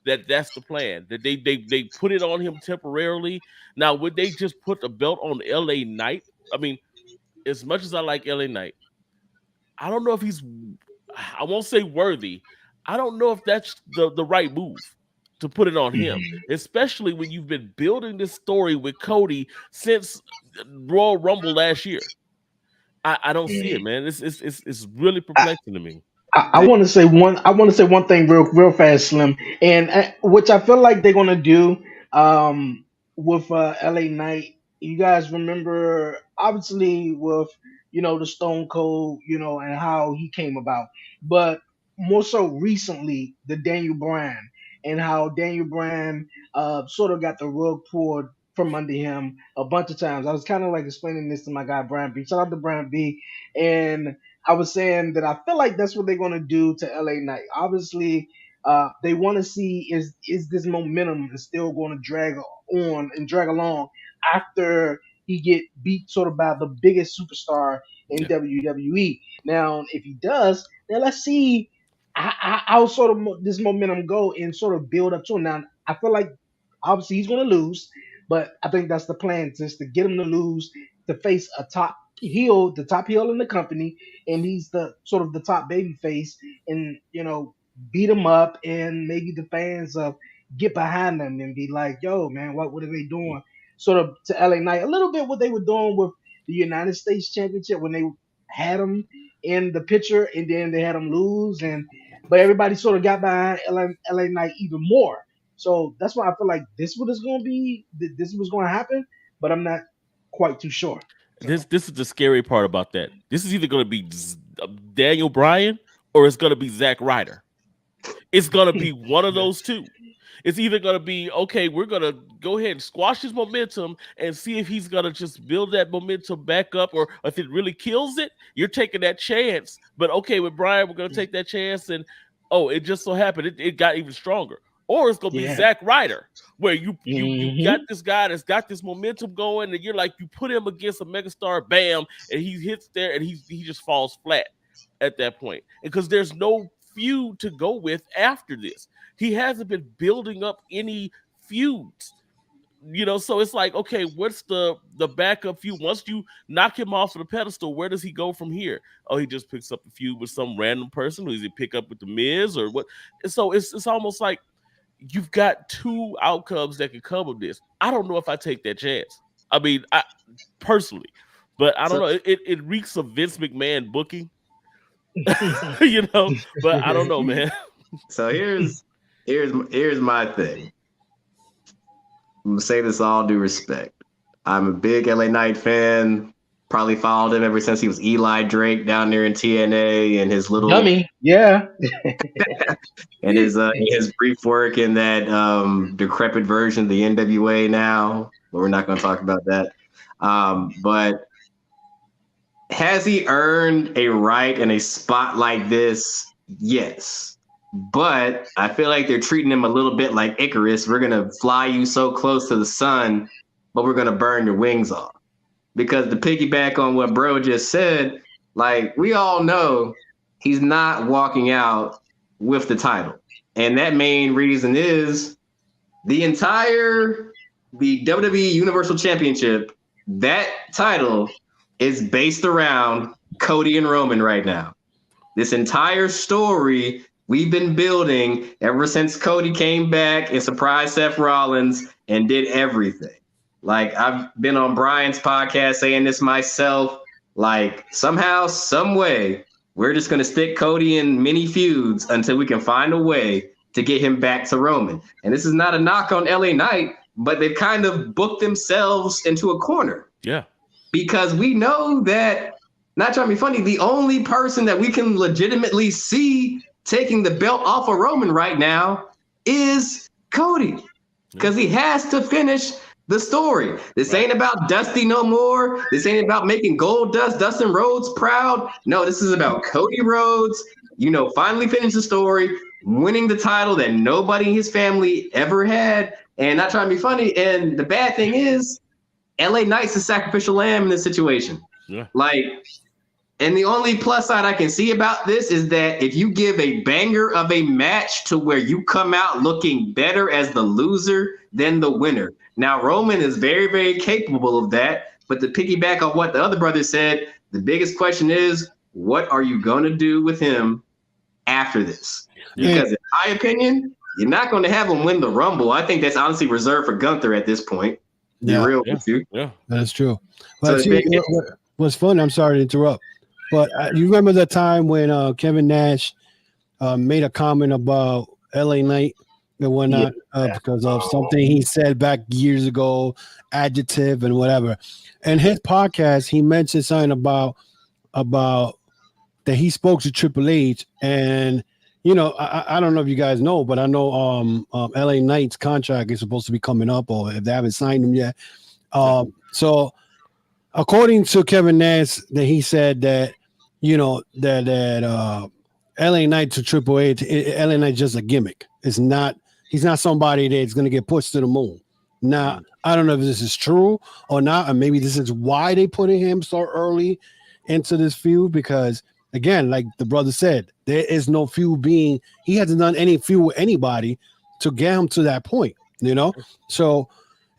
that that's the plan, that they put it on him temporarily. Now, would they just put the belt on LA Knight? I mean, as much as I like LA Knight, I don't know if I won't say worthy. I don't know if that's the right move to put it on him, especially when you've been building this story with Cody since Royal Rumble last year. I don't see it, man. It's really perplexing to me. I want to say one. I want to say one thing real fast, Slim, and which I feel like they're gonna do with LA Knight. You guys remember, obviously, with the Stone Cold, and how he came about, but more so recently, the Daniel Bryan, and how Daniel Bryan sort of got the rug pulled from under him a bunch of times. I was kind of like explaining this to my guy Brian B. Shout out to Brian B. And I was saying that I feel like that's what they're going to do to LA Knight. Obviously, they want to see is this momentum is still going to drag on and drag along after he get beat sort of by the biggest superstar in WWE. Now, if he does, then let's see how sort of this momentum go and sort of build up to him. Now, I feel like obviously he's going to lose, but I think that's the plan, just to get him to lose, to face a the top heel in the company, and he's the sort of the top baby face, and beat him up, and maybe the fans get behind them and be like, "Yo, man, what are they doing?" Sort of to LA Knight, a little bit what they were doing with the United States Championship when they had him in the picture, and then they had him lose, but everybody sort of got behind LA Knight even more. So that's why I feel like this what is going to be. This was going to happen, but I'm not quite too sure. This is the scary part about that. This is either going to be Daniel Bryan or it's going to be Zack Ryder. It's going to be one of those two. It's either going to be, okay, we're going to go ahead and squash his momentum and see if he's going to just build that momentum back up, or if it really kills it, you're taking that chance. But okay, with Bryan, we're going to take that chance, and it just so happened it got even stronger. or it's gonna be Zack Ryder, where you got this guy that's got this momentum going, and you're like, you put him against a megastar, bam, and he hits there, and he just falls flat at that point, because there's no feud to go with after this. He hasn't been building up any feuds. So it's like, okay, what's the backup feud? Once you knock him off of the pedestal, where does he go from here? Oh, he just picks up a feud with some random person. Or does he pick up with the Miz or what? And so it's almost like you've got two outcomes that can come of this. I don't know if I take that chance. I mean, I personally, but I don't know. It reeks of Vince McMahon booking, but I don't know, man. So here's my thing. I'm gonna say this all due respect. I'm a big LA Knight fan. Probably followed him ever since he was Eli Drake down there in TNA and his little dummy, yeah, and his brief work in that decrepit version of the NWA now. But we're not gonna talk about that. But has he earned a right and a spot like this? Yes. But I feel like they're treating him a little bit like Icarus. We're going to fly you so close to the sun, but we're going to burn your wings off. Because to piggyback on what bro just said, like, we all know he's not walking out with the title. And that main reason is the WWE Universal Championship, that title is based around Cody and Roman right now. This entire story we've been building ever since Cody came back and surprised Seth Rollins and did everything. Like, I've been on Brian's podcast saying this myself, like, somehow, some way, we're just going to stick Cody in mini feuds until we can find a way to get him back to Roman. And this is not a knock on LA Knight, but they've kind of booked themselves into a corner. Yeah. Because we know that, not trying to be funny, the only person that we can legitimately see taking the belt off of Roman right now is Cody, because he has to finish the story. This ain't about Dusty no more. This ain't about making Goldust, Dustin Rhodes proud. No, this is about Cody Rhodes, finally finish the story, winning the title that nobody in his family ever had. And not trying to be funny. And the bad thing is, LA Knight's the sacrificial lamb in this situation. Yeah. And the only plus side I can see about this is that if you give a banger of a match to where you come out looking better as the loser than the winner. Now, Roman is very, very capable of that. But to piggyback on what the other brother said, the biggest question is, what are you going to do with him after this? Because in my opinion, you're not going to have him win the Rumble. I think that's honestly reserved for Gunther at this point. Yeah, real with you. Yeah, that's true. But what's fun, I'm sorry to interrupt. But you remember the time when Kevin Nash made a comment about LA Knight and whatnot because of something he said back years ago, adjective and whatever. And his podcast, he mentioned something about that he spoke to Triple H. And, I don't know if you guys know, but I know LA Knight's contract is supposed to be coming up, or if they haven't signed him yet. So according to Kevin Nash, that he said that, that LA Knight to Triple H, LA Knight just a gimmick. He's not somebody that's going to get pushed to the moon. Now, I don't know if this is true or not, and maybe this is why they put him so early into this feud, because, again, like the brother said, there is no feud he hasn't done any feud with anybody to get him to that point, So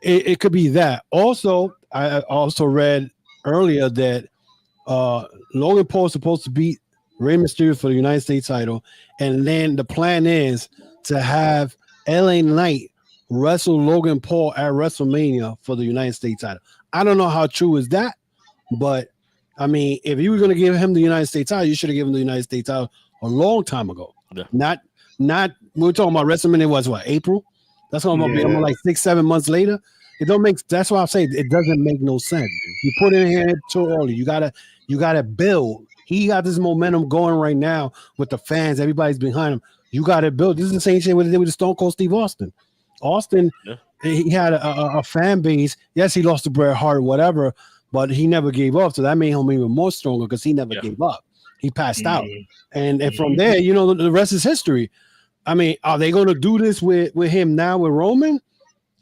it could be that. Also, I also read earlier that Logan Paul is supposed to beat Rey Mysterio for the United States title, and then the plan is to have LA Knight wrestle Logan Paul at WrestleMania for the United States title. I don't know how true is that, but I mean, if you were going to give him the United States title, you should have given him the United States title a long time ago. Yeah. Not we're talking about WrestleMania was what, April? That's what I'm gonna be like 6-7 months later. It don't make. That's why I'm saying it doesn't make no sense. You put it in here too early. You gotta build. He got this momentum going right now with the fans. Everybody's behind him. You got to build. This is the same shit with the Stone Cold Steve Austin. He had a fan base. Yes, he lost to Bret Hart, whatever, but he never gave up. So that made him even more stronger because he never gave up. He passed out, and from there, the rest is history. I mean, are they going to do this with him now with Roman?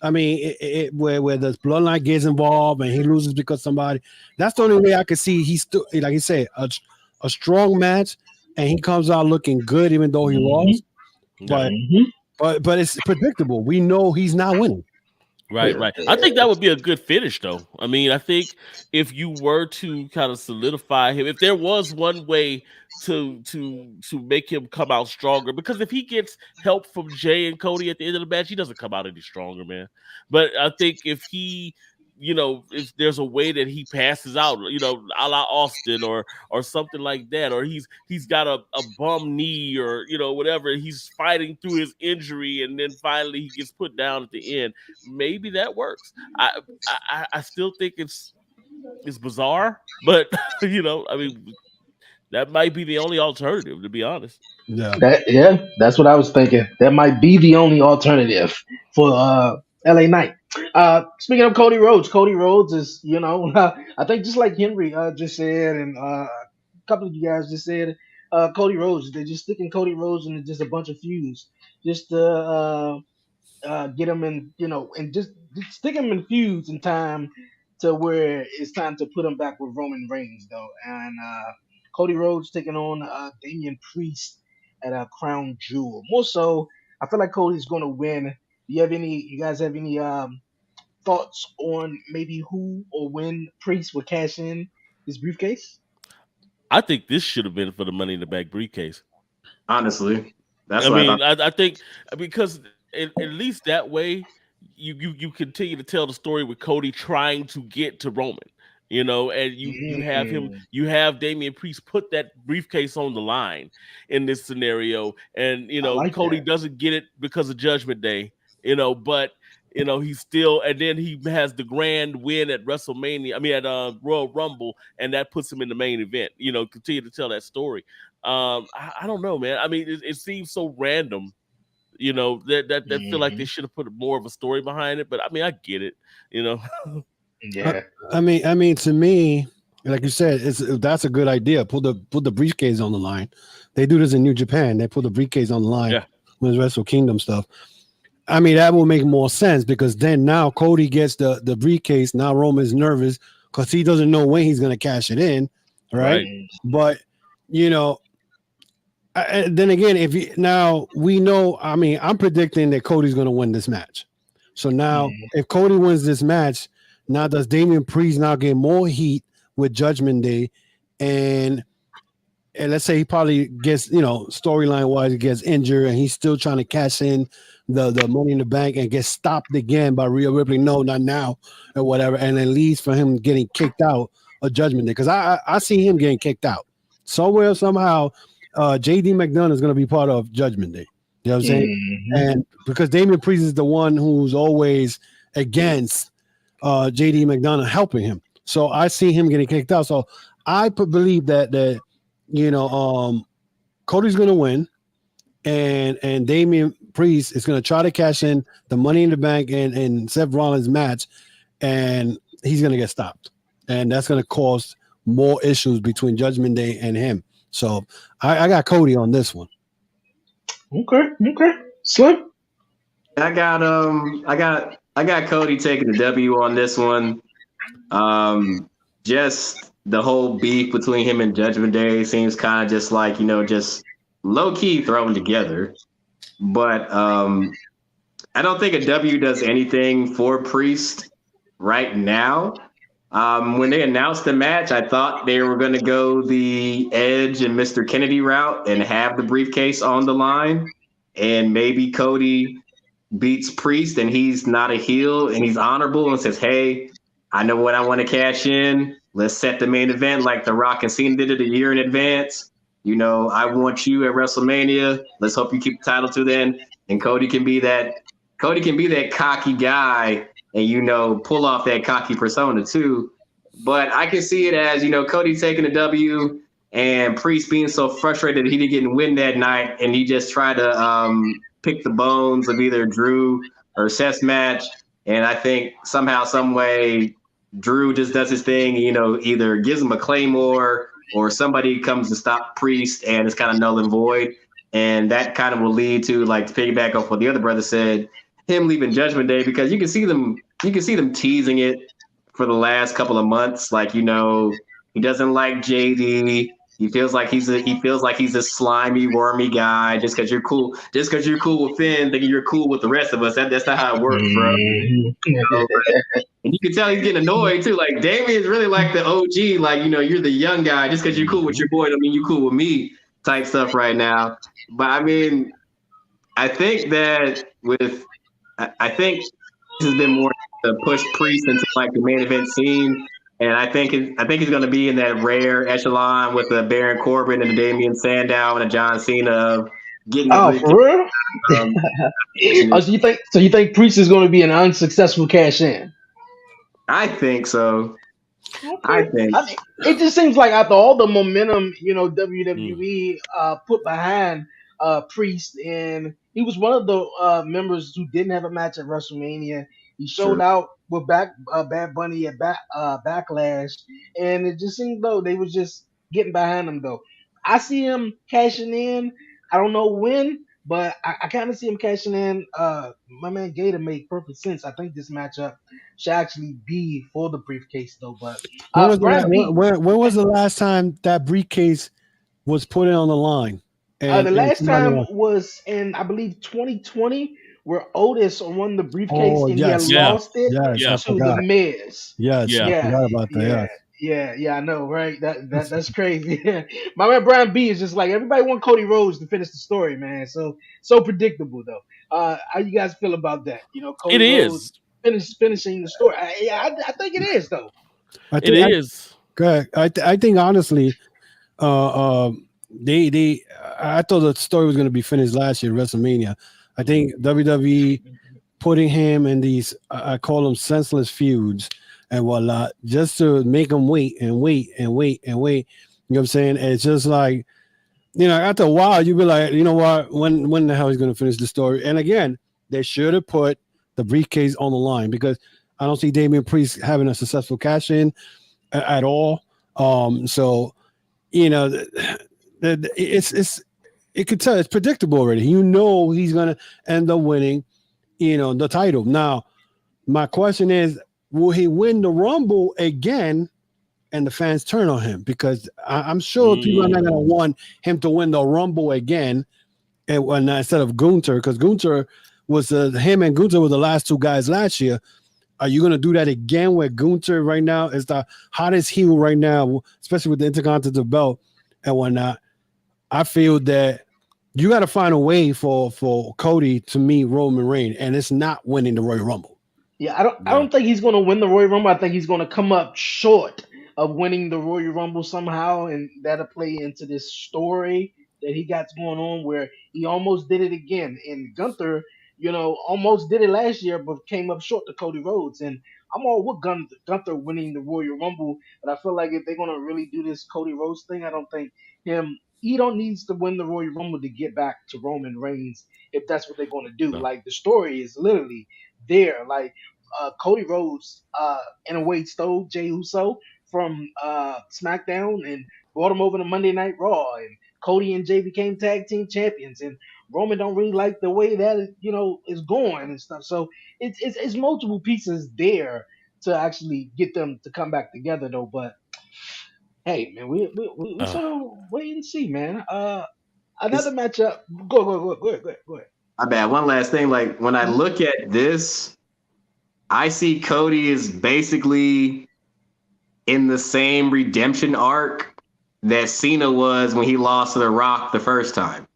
I mean, where the bloodline gets involved and he loses because somebody. That's the only way I could see. He's still, like you said, a strong match, and he comes out looking good even though he lost. But but it's predictable. We know he's not winning. Right. I think that would be a good finish, though. I mean, I think if you were to kind of solidify him, if there was one way to make him come out stronger, because if he gets help from Jay and Cody at the end of the match, he doesn't come out any stronger, man. But I think if he, if there's a way that he passes out, a la Austin or something like that, or he's got a bum knee or whatever, he's fighting through his injury and then finally he gets put down at the end. Maybe that works. I still think it's bizarre, but I mean, that might be the only alternative, to be honest. Yeah, that's what I was thinking. That might be the only alternative for LA Knight. Speaking of Cody Rhodes is, I think just like Henry just said, and a couple of you guys just said, Cody Rhodes, they're just sticking Cody Rhodes into just a bunch of feuds, just to get him in, and just stick him in feuds in time to where it's time to put him back with Roman Reigns, though. And Cody Rhodes taking on Damian Priest at a Crown Jewel. More so, I feel like Cody's going to win. You guys have any thoughts on maybe who or when Priest would cash in his briefcase? I think this should have been for the Money in the Bank briefcase. Honestly, I think because at least that way you continue to tell the story with Cody trying to get to Roman, and you have Damian Priest put that briefcase on the line in this scenario, and Cody doesn't get it because of Judgment Day, but he's still, and then he has the grand win at WrestleMania. I mean, at Royal Rumble, and that puts him in the main event. Continue to tell that story. I don't know, man. I mean, it seems so random. That feel like they should have put more of a story behind it. But I mean, I get it. Yeah. I mean, to me, like you said, that's a good idea. Put the briefcase on the line. They do this in New Japan. They put the briefcase on the line with Wrestle Kingdom stuff. I mean, that will make more sense because then now Cody gets the briefcase. Now Roman's nervous because he doesn't know when he's going to cash it in, right? But then again, now we know. I mean, I'm predicting that Cody's going to win this match. So now, if Cody wins this match, now does Damian Priest now get more heat with Judgment Day, and let's say he probably gets, storyline wise, he gets injured and he's still trying to cash in the Money in the Bank and gets stopped again by Rhea Ripley. No, not now, or whatever, and it leads for him getting kicked out of Judgment Day because I see him getting kicked out somewhere somehow. JD McDonough is going to be part of Judgment Day. You know what I'm saying? And because Damian Priest is the one who's always against JD McDonough helping him. So I see him getting kicked out. So I believe that Cody's going to win and Damian Priest is going to try to cash in the Money in the Bank and Seth Rollins match, and he's going to get stopped. And that's going to cause more issues between Judgment Day and him. So I got Cody on this one. Okay. Slim? I got Cody taking the W on this one. Just the whole beef between him and Judgment Day seems kind of just like, just low key thrown together. But I don't think a W does anything for Priest right now. When they announced the match, I thought they were going to go the Edge and Mr. Kennedy route and have the briefcase on the line. And maybe Cody beats Priest and he's not a heel and he's honorable and says, hey, I know what I want to cash in. Let's set the main event like The Rock and Cena did it a year in advance. I want you at WrestleMania. Let's hope you keep the title to then. And Cody can be that cocky guy and, pull off that cocky persona too. But I can see it as, Cody taking a W and Priest being so frustrated that he didn't win that night. And he just tried to pick the bones of either Drew or Seth's match. And I think somehow, some way, Drew just does his thing, either gives him a Claymore or somebody comes to stop Priest and it's kind of null and void. And that kind of will lead to, like, to piggyback off what the other brother said, him leaving Judgment Day, because you can see them teasing it for the last couple of months. Like, he doesn't like JD. He feels like he's a slimy, wormy guy just because you're cool. Just because you're cool with Finn, thinking you're cool with the rest of us. That's not how it works, bro. And you can tell he's getting annoyed too. Like, Damien's really like the OG. Like, you're the young guy. Just because you're cool with your boy, don't mean you're cool with me. Type stuff right now. But I mean, I think this has been more to push Priest into like the main event scene. And I think he's going to be in that rare echelon with the Baron Corbin and the Damian Sandow and a John Cena of getting. Oh, for real? So you think Priest is going to be an unsuccessful cash in? I think so. Okay. It just seems like after all the momentum, WWE put behind Priest, and he was one of the members who didn't have a match at WrestleMania. He showed out with Bad Bunny at Backlash, and it just seemed though they was just getting behind him though. I see him cashing in. I don't know when, but I kind of see him cashing in. My man Gator made perfect sense. I think this matchup should actually be for the briefcase though. But when was the last time that briefcase was put in on the line? The last time was in, I believe, 2020, where Otis won the briefcase and he had lost it to the Miz. I forgot about that. Yeah, I know, right? That's crazy. My man Brian B is just like, everybody want Cody Rhodes to finish the story, man. So predictable though. How you guys feel about that? Cody Rhodes finishing the story. I think it is though. It is. Correct. I think honestly, I thought the story was going to be finished last year at WrestleMania. I think WWE putting him in these, I call them senseless feuds and whatnot, just to make him wait and wait and wait and wait. You know what I'm saying? It's just like, after a while, you'll be like, you know what? When the hell is going to finish the story? And again, they should have put the briefcase on the line, because I don't see Damian Priest having a successful cash in at all. So, it could tell, it's predictable already. He's gonna end up winning, the title. Now, my question is, will he win the Rumble again and the fans turn on him? Because I'm sure people are not gonna want him to win the Rumble again and instead of Gunther, because Gunther was him and Gunther were the last two guys last year. Are you going to do that again where Gunther right now is the hottest heel right now, especially with the Intercontinental belt and whatnot? I feel that you got to find a way for Cody to meet Roman Reigns, and it's not winning the Royal Rumble. Yeah, I don't think he's going to win the Royal Rumble. I think he's going to come up short of winning the Royal Rumble somehow, and that'll play into this story that he got going on where he almost did it again. And Gunther, almost did it last year, but came up short to Cody Rhodes. And I'm all with Gunther winning the Royal Rumble, but I feel like if they're going to really do this Cody Rhodes thing, I don't think he don't needs to win the Royal Rumble to get back to Roman Reigns if that's what they're going to do. No. Like, the story is literally there. Like, Cody Rhodes in a way stole Jey Uso from SmackDown and brought him over to Monday Night Raw, and Cody and Jey became tag team champions, and Roman don't really like the way that is going and stuff. So it's multiple pieces there to actually get them to come back together though. But hey, man, we sort of wait and see, man. Another matchup. Go ahead. My bad. One last thing. Like, when I look at this, I see Cody is basically in the same redemption arc that Cena was when he lost to The Rock the first time.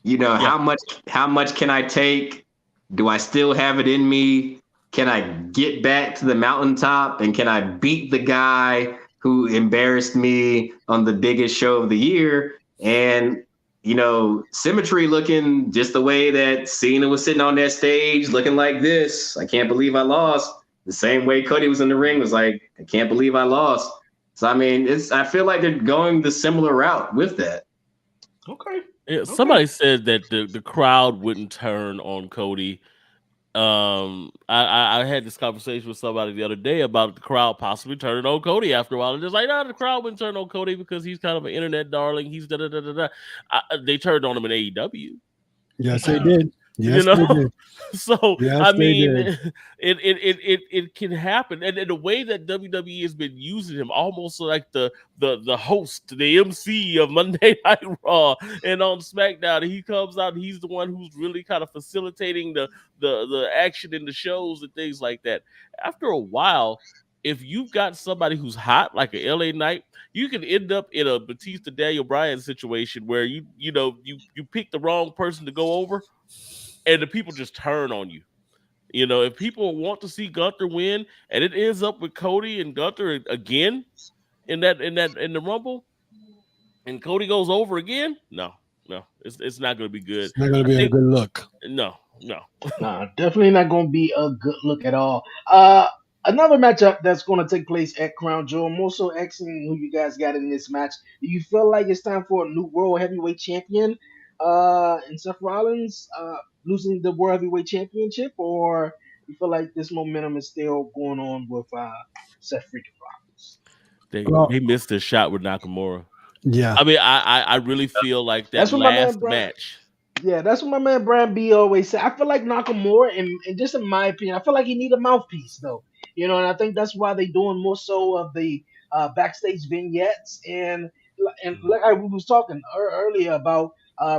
How much can I take? Do I still have it in me? Can I get back to the mountaintop, and can I beat the guy who embarrassed me on the biggest show of the year? And, Symmetry looking just the way that Cena was sitting on that stage looking like this. I can't believe I lost. The same way Cody was in the ring was like, I can't believe I lost. So, I mean, I feel like they're going the similar route with that. Okay. Yeah, somebody said that the crowd wouldn't turn on Cody I had this conversation with somebody the other day about the crowd possibly turning on Cody after a while. And just like, no, the crowd wouldn't turn on Cody because he's kind of an internet darling. He's da da da da da. They turned on him in AEW. Yes, they did. Yes, they did. So yes, I mean, it can happen, and the way that WWE has been using him, almost like the host, the MC of Monday Night Raw and on SmackDown, he comes out, and he's the one who's really kind of facilitating the action in the shows and things like that. After a while, if you've got somebody who's hot like a LA Knight, you can end up in a Batista Daniel Bryan situation where you pick the wrong person to go over, and the people just turn on you. If people want to see Gunther win, and it ends up with Cody and Gunther again in the Rumble, and Cody goes over again, no, it's not going to be good. It's not going to be a good look. No. Definitely not going to be a good look at all. Another matchup that's going to take place at Crown Jewel. I'm also asking who you guys got in this match. Do you feel like it's time for a new World Heavyweight Champion and Seth Rollins losing the World Heavyweight Championship, or you feel like this momentum is still going on with Seth freaking Rollins? They missed a shot with Nakamura. Yeah, I mean, I really feel like that last match. Yeah, that's what my man Brian B always said. I feel like Nakamura, and just in my opinion, I feel like he need a mouthpiece though. And I think that's why they're doing more so of the backstage vignettes and like I was talking earlier about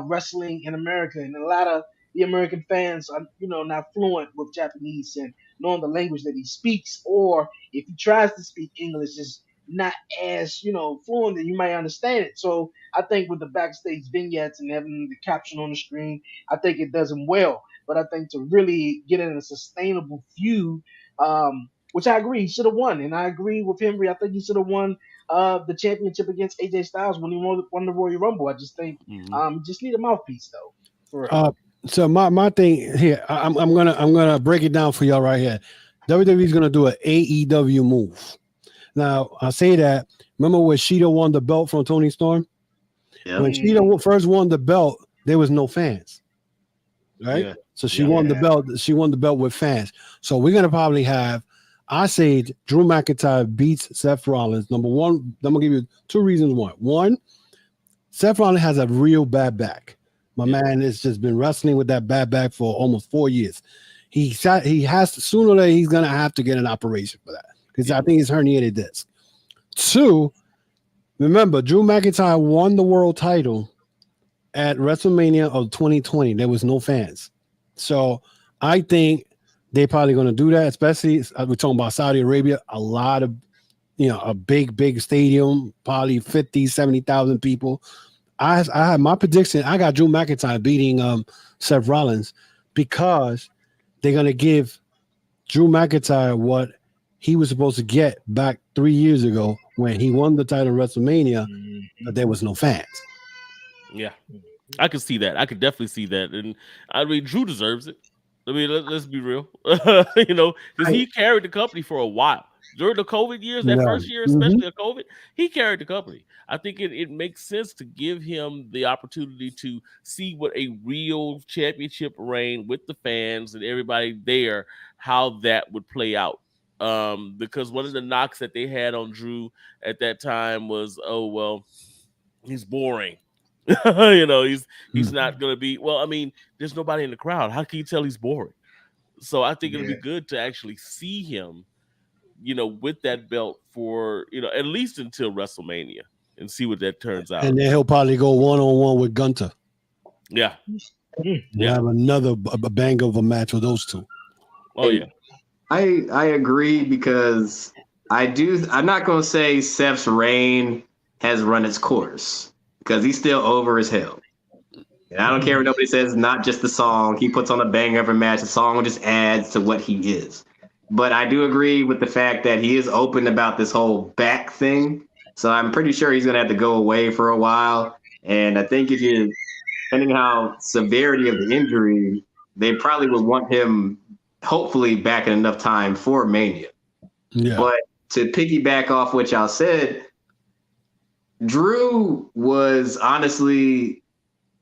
wrestling in America, and a lot of the American fans are not fluent with Japanese and knowing the language that he speaks, or if he tries to speak English, is not as fluent that you might understand it. So I think with the backstage vignettes and having the caption on the screen, I think it does him well. But I think to really get in a sustainable feud, which I agree he should have won, and I agree with Henry. I think he should have won the championship against AJ Styles when he won the Royal Rumble. I just think just need a mouthpiece though. For real. So my thing here, I'm gonna break it down for y'all right here. WWE is gonna do an AEW move. Now I say that. Remember when Sheeta won the belt from Tony Storm? Yeah. When Sheeta first won the belt, there was no fans, right? Yeah. So she won the belt. She won the belt with fans. So we're gonna probably have. I say Drew McIntyre beats Seth Rollins. Number one, I'm gonna give you two reasons why. One, Seth Rollins has a real bad back. My man has just been wrestling with that bad back for almost 4 years. He has to, sooner or later he's gonna have to get an operation for that because I think it's herniated disc. Two, remember Drew McIntyre won the world title at WrestleMania of 2020. There was no fans, so I think they're probably going to do that. Especially we're talking about Saudi Arabia, a lot of a big stadium, probably 50, 70,000 people. I have my prediction. I got Drew McIntyre beating Seth Rollins because they're going to give Drew McIntyre what he was supposed to get back 3 years ago when he won the title at WrestleMania, but there was no fans. Yeah, I could see that. I could definitely see that. And I mean, Drew deserves it. I mean, let's be real, because he carried the company for a while. During the COVID years, that first year, especially of COVID, he carried the company. I think it makes sense to give him the opportunity to see what a real championship reign with the fans and everybody there, how that would play out. Because one of the knocks that they had on Drew at that time was, oh, well, he's boring. He's not going to be, well, I mean, there's nobody in the crowd. How can you tell he's boring? So I think it'll be good to actually see him, with that belt for, at least until WrestleMania and see what that turns out. And then he'll probably go one-on-one with Gunther. Yeah. Yeah. Have another bang of a match with those two. Oh, yeah. I agree because I'm not going to say Seth's reign has run its course because he's still over as hell. And I don't care what nobody says, not just the song. He puts on a banger of a match. The song just adds to what he is. But I do agree with the fact that he is open about this whole back thing. So I'm pretty sure he's going to have to go away for a while. And I think depending how severity of the injury, they probably would want him hopefully back in enough time for Mania. Yeah. But to piggyback off what y'all said, Drew was honestly,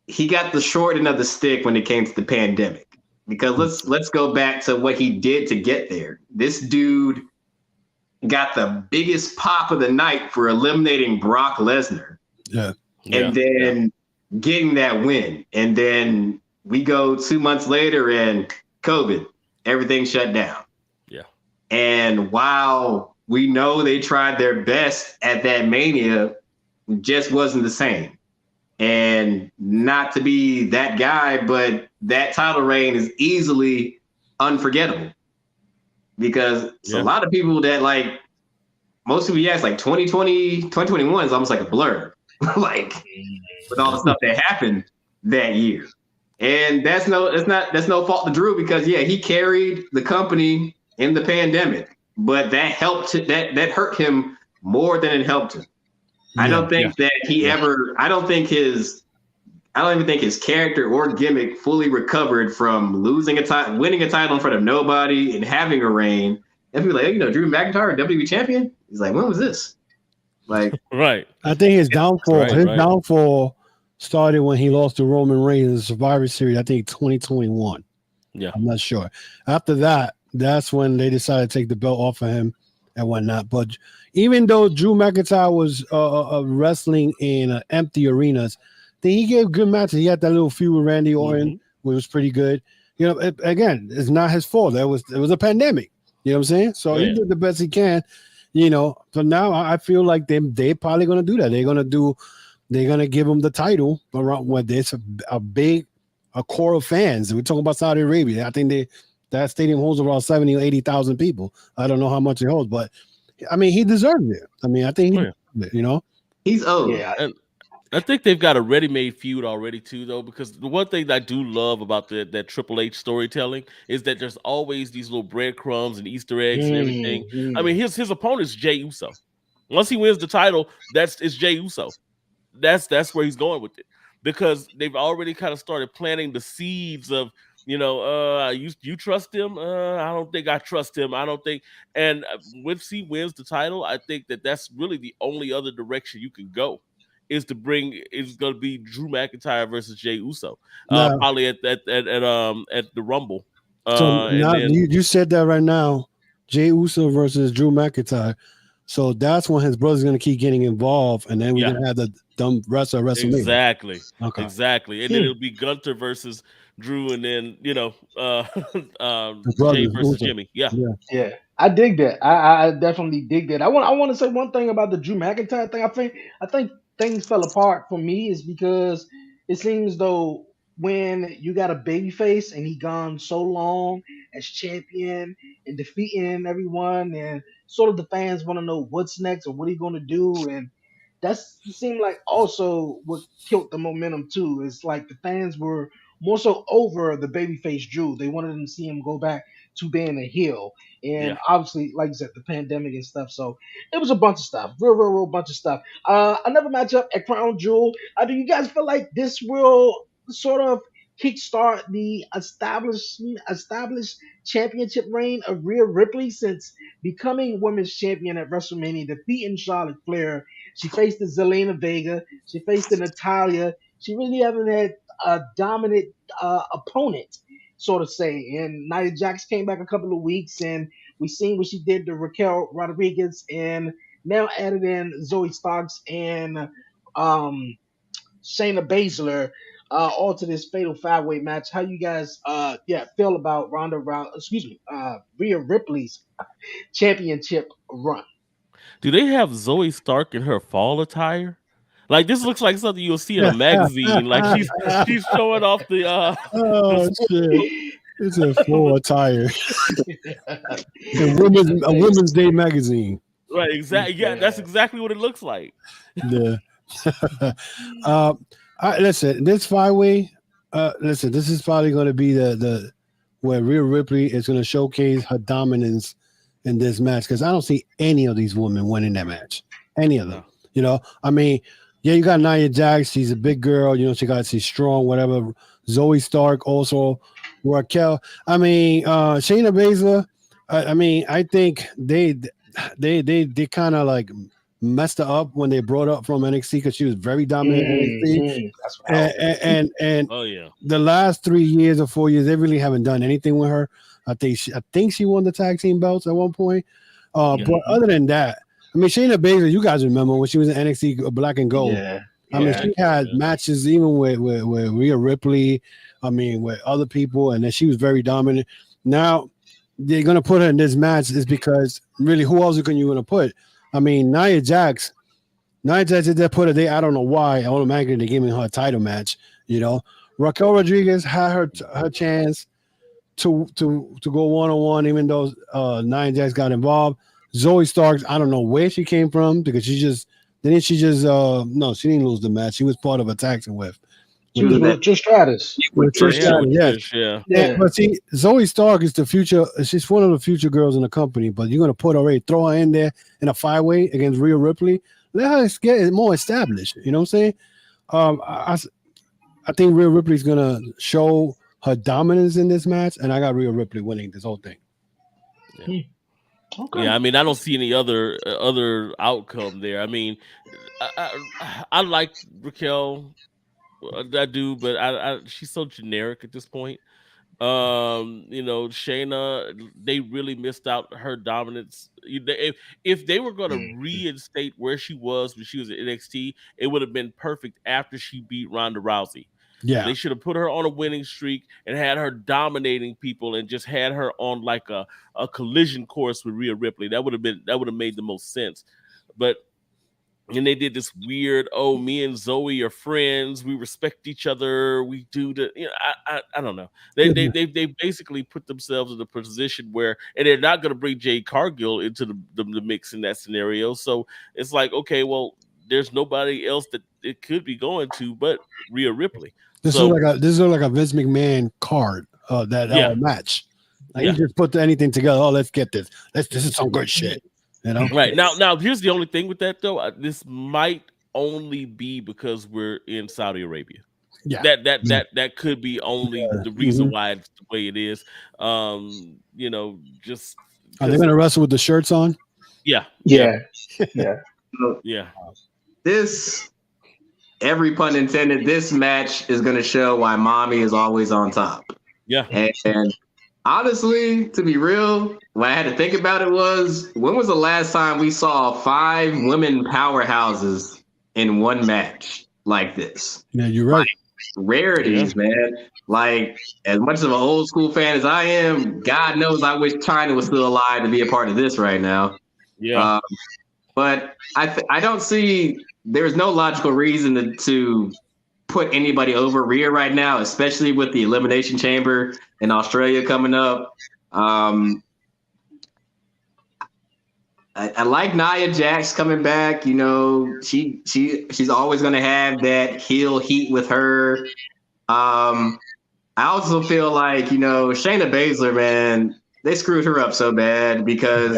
he got the short end of the stick when it came to the pandemic. because let's go back to what he did to get there. This dude got the biggest pop of the night for eliminating Brock Lesnar. Yeah. And then getting that win. And then we go 2 months later and COVID, everything shut down. Yeah. And while we know they tried their best at that Mania, it just wasn't the same. And not to be that guy, but that title reign is easily unforgettable. Because it's a lot of people that like, most people, it's like 2020, 2021 is almost like a blur. Like with all the stuff that happened that year. And that's no fault to Drew because he carried the company in the pandemic, but that helped that hurt him more than it helped him. I don't think that he ever I don't even think his character or gimmick fully recovered from losing a title, winning a title in front of nobody and having a reign. And people like, Drew McIntyre, WWE champion? He's like, when was this? Like, right. I think his downfall started when he lost to Roman Reigns in the Survivor Series. I think 2021. Yeah, I'm not sure. After that, that's when they decided to take the belt off of him and whatnot. But even though Drew McIntyre was wrestling in empty arenas, then he gave good matches. He had that little feud with Randy Orton, which was pretty good. Again, it's not his fault. It was a pandemic. You know what I'm saying? So he did the best he can. So now I feel like they're probably gonna do that. They're gonna give him the title around when there's a core of fans. We're talking about Saudi Arabia. I think that stadium holds around 70 or 80,000 people. I don't know how much it holds, but I mean he deserved it. I mean, I think he deserved it, He's old. Yeah. And I think they've got a ready-made feud already too, though, because the one thing that I do love about that Triple H storytelling is that there's always these little breadcrumbs and Easter eggs and everything. I mean, his opponent's Jey Uso. Once he wins the title, it's Jey Uso. That's where he's going with it, because they've already kind of started planting the seeds of you trust him? I don't think I trust him. I don't think. And once he wins the title, I think that's really the only other direction you can go. Is going to be Drew McIntyre versus Jey Uso, probably at the Rumble. So now you said that right now, Jey Uso versus Drew McIntyre. So that's when his brother's going to keep getting involved, and then we're going to have the dumb wrestler WrestleMania. Exactly. Okay. Exactly. And then it'll be Gunther versus Drew, and then Jey versus Jimmy. Yeah. I dig that. I definitely dig that. I want to say one thing about the Drew McIntyre thing. I think things fell apart for me is because it seems though when you got a baby face and he gone so long as champion and defeating everyone, and sort of the fans want to know what's next or what he going to do, and that seemed like also what killed the momentum too. It's like the fans were more so over the babyface Drew. They wanted to see him go back to being a heel. And obviously, like you said, the pandemic and stuff. So it was a bunch of stuff, real bunch of stuff. Another matchup at Crown Jewel. Do you guys feel like this will sort of kickstart the established championship reign of Rhea Ripley since becoming women's champion at WrestleMania, defeating Charlotte Flair? She faced the Zelina Vega. She faced the Natalia. She really haven't had a dominant opponent, sort of say. And Nia Jax came back a couple of weeks, and we seen what she did to Raquel Rodriguez, and now added in Zoe Starks and Shayna Baszler all to this fatal 5-way match. How you guys feel about Rhea Ripley's championship run? Do they have Zoe Stark in her fall attire? Like, this looks like something you'll see in a magazine. Like she's showing off the shit. It's a full attire. A Women's Day magazine. Right, exactly. Yeah, that's exactly what it looks like. Yeah. Listen, this 5-way, this is probably going to be the where Rhea Ripley is going to showcase her dominance in this match, because I don't see any of these women winning that match. Any of them. I mean, you got Nia Jax. She's a big girl. She's strong, whatever. Zoe Stark also. Raquel. I mean, Shayna Baszler. I mean, I think they kind of like messed her up when they brought her up from NXT because she was very dominant in NXT. That's what And oh yeah, the last 3 years or 4 years, they really haven't done anything with her. I think she won the tag team belts at one point. But other than that, I mean, Shayna Baszler, you guys remember when she was in NXT Black and Gold. Yeah. I mean, she had matches even with Rhea Ripley. I mean, with other people, and then she was very dominant. Now they're gonna put her in this match is because really, who else are you gonna put? I mean, Nia Jax did they put her there. I don't know why. Automatically they're giving her a title match. You know, Raquel Rodriguez had her chance to go 1-on-1, even though Nia Jax got involved. Zoe Starks, I don't know where she came from because she didn't no, she didn't lose the match. She was part of a tag team with. She was with Trish Stratus. With Trish Stratus, yeah. But see, Zoe Stark is the future. She's one of the future girls in the company. But you're gonna throw her in there in a 5-way against Rhea Ripley. Let her get more established. You know what I'm saying? I think Rhea Ripley's gonna show her dominance in this match, and I got Rhea Ripley winning this whole thing. Yeah. Okay. Yeah, I mean, I don't see any other outcome there. I mean, I like Raquel, I do, but she's so generic at this point. You know, Shayna, they really missed out her dominance. If they were going to reinstate where she was when she was at NXT, it would have been perfect after she beat Ronda Rousey. Yeah, they should have put her on a winning streak and had her dominating people and just had her on like a collision course with Rhea Ripley. That would have made the most sense. But and they did this weird, me and Zoe are friends. We respect each other. We do the, I don't know. They basically put themselves in a position where, and they're not going to bring Jade Cargill into the mix in that scenario. So it's like, okay, well, there's nobody else that it could be going to but Rhea Ripley. This is like a Vince McMahon card match. Like you just put anything together. Oh, let's get this. This is some good shit. You know? Right. Now here's the only thing with that though. This might only be because we're in Saudi Arabia. Yeah. That could be only the reason why it's the way it is. You know, just are they gonna wrestle with the shirts on? Yeah. This, every pun intended, this match is gonna show why mommy is always on top. Yeah. And honestly, to be real, what I had to think about it was, when was the last time we saw 5 women powerhouses in one match like this? Yeah, you're right. Like, rarities, man. Like, as much of an old school fan as I am, God knows I wish China was still alive to be a part of this right now. Yeah. But I don't see, there's no logical reason to put anybody over Rhea right now, especially with the Elimination Chamber in Australia coming up. I like Nia Jax coming back. You know, she's always going to have that heel heat with her. I also feel like, you know, Shayna Baszler, man, they screwed her up so bad because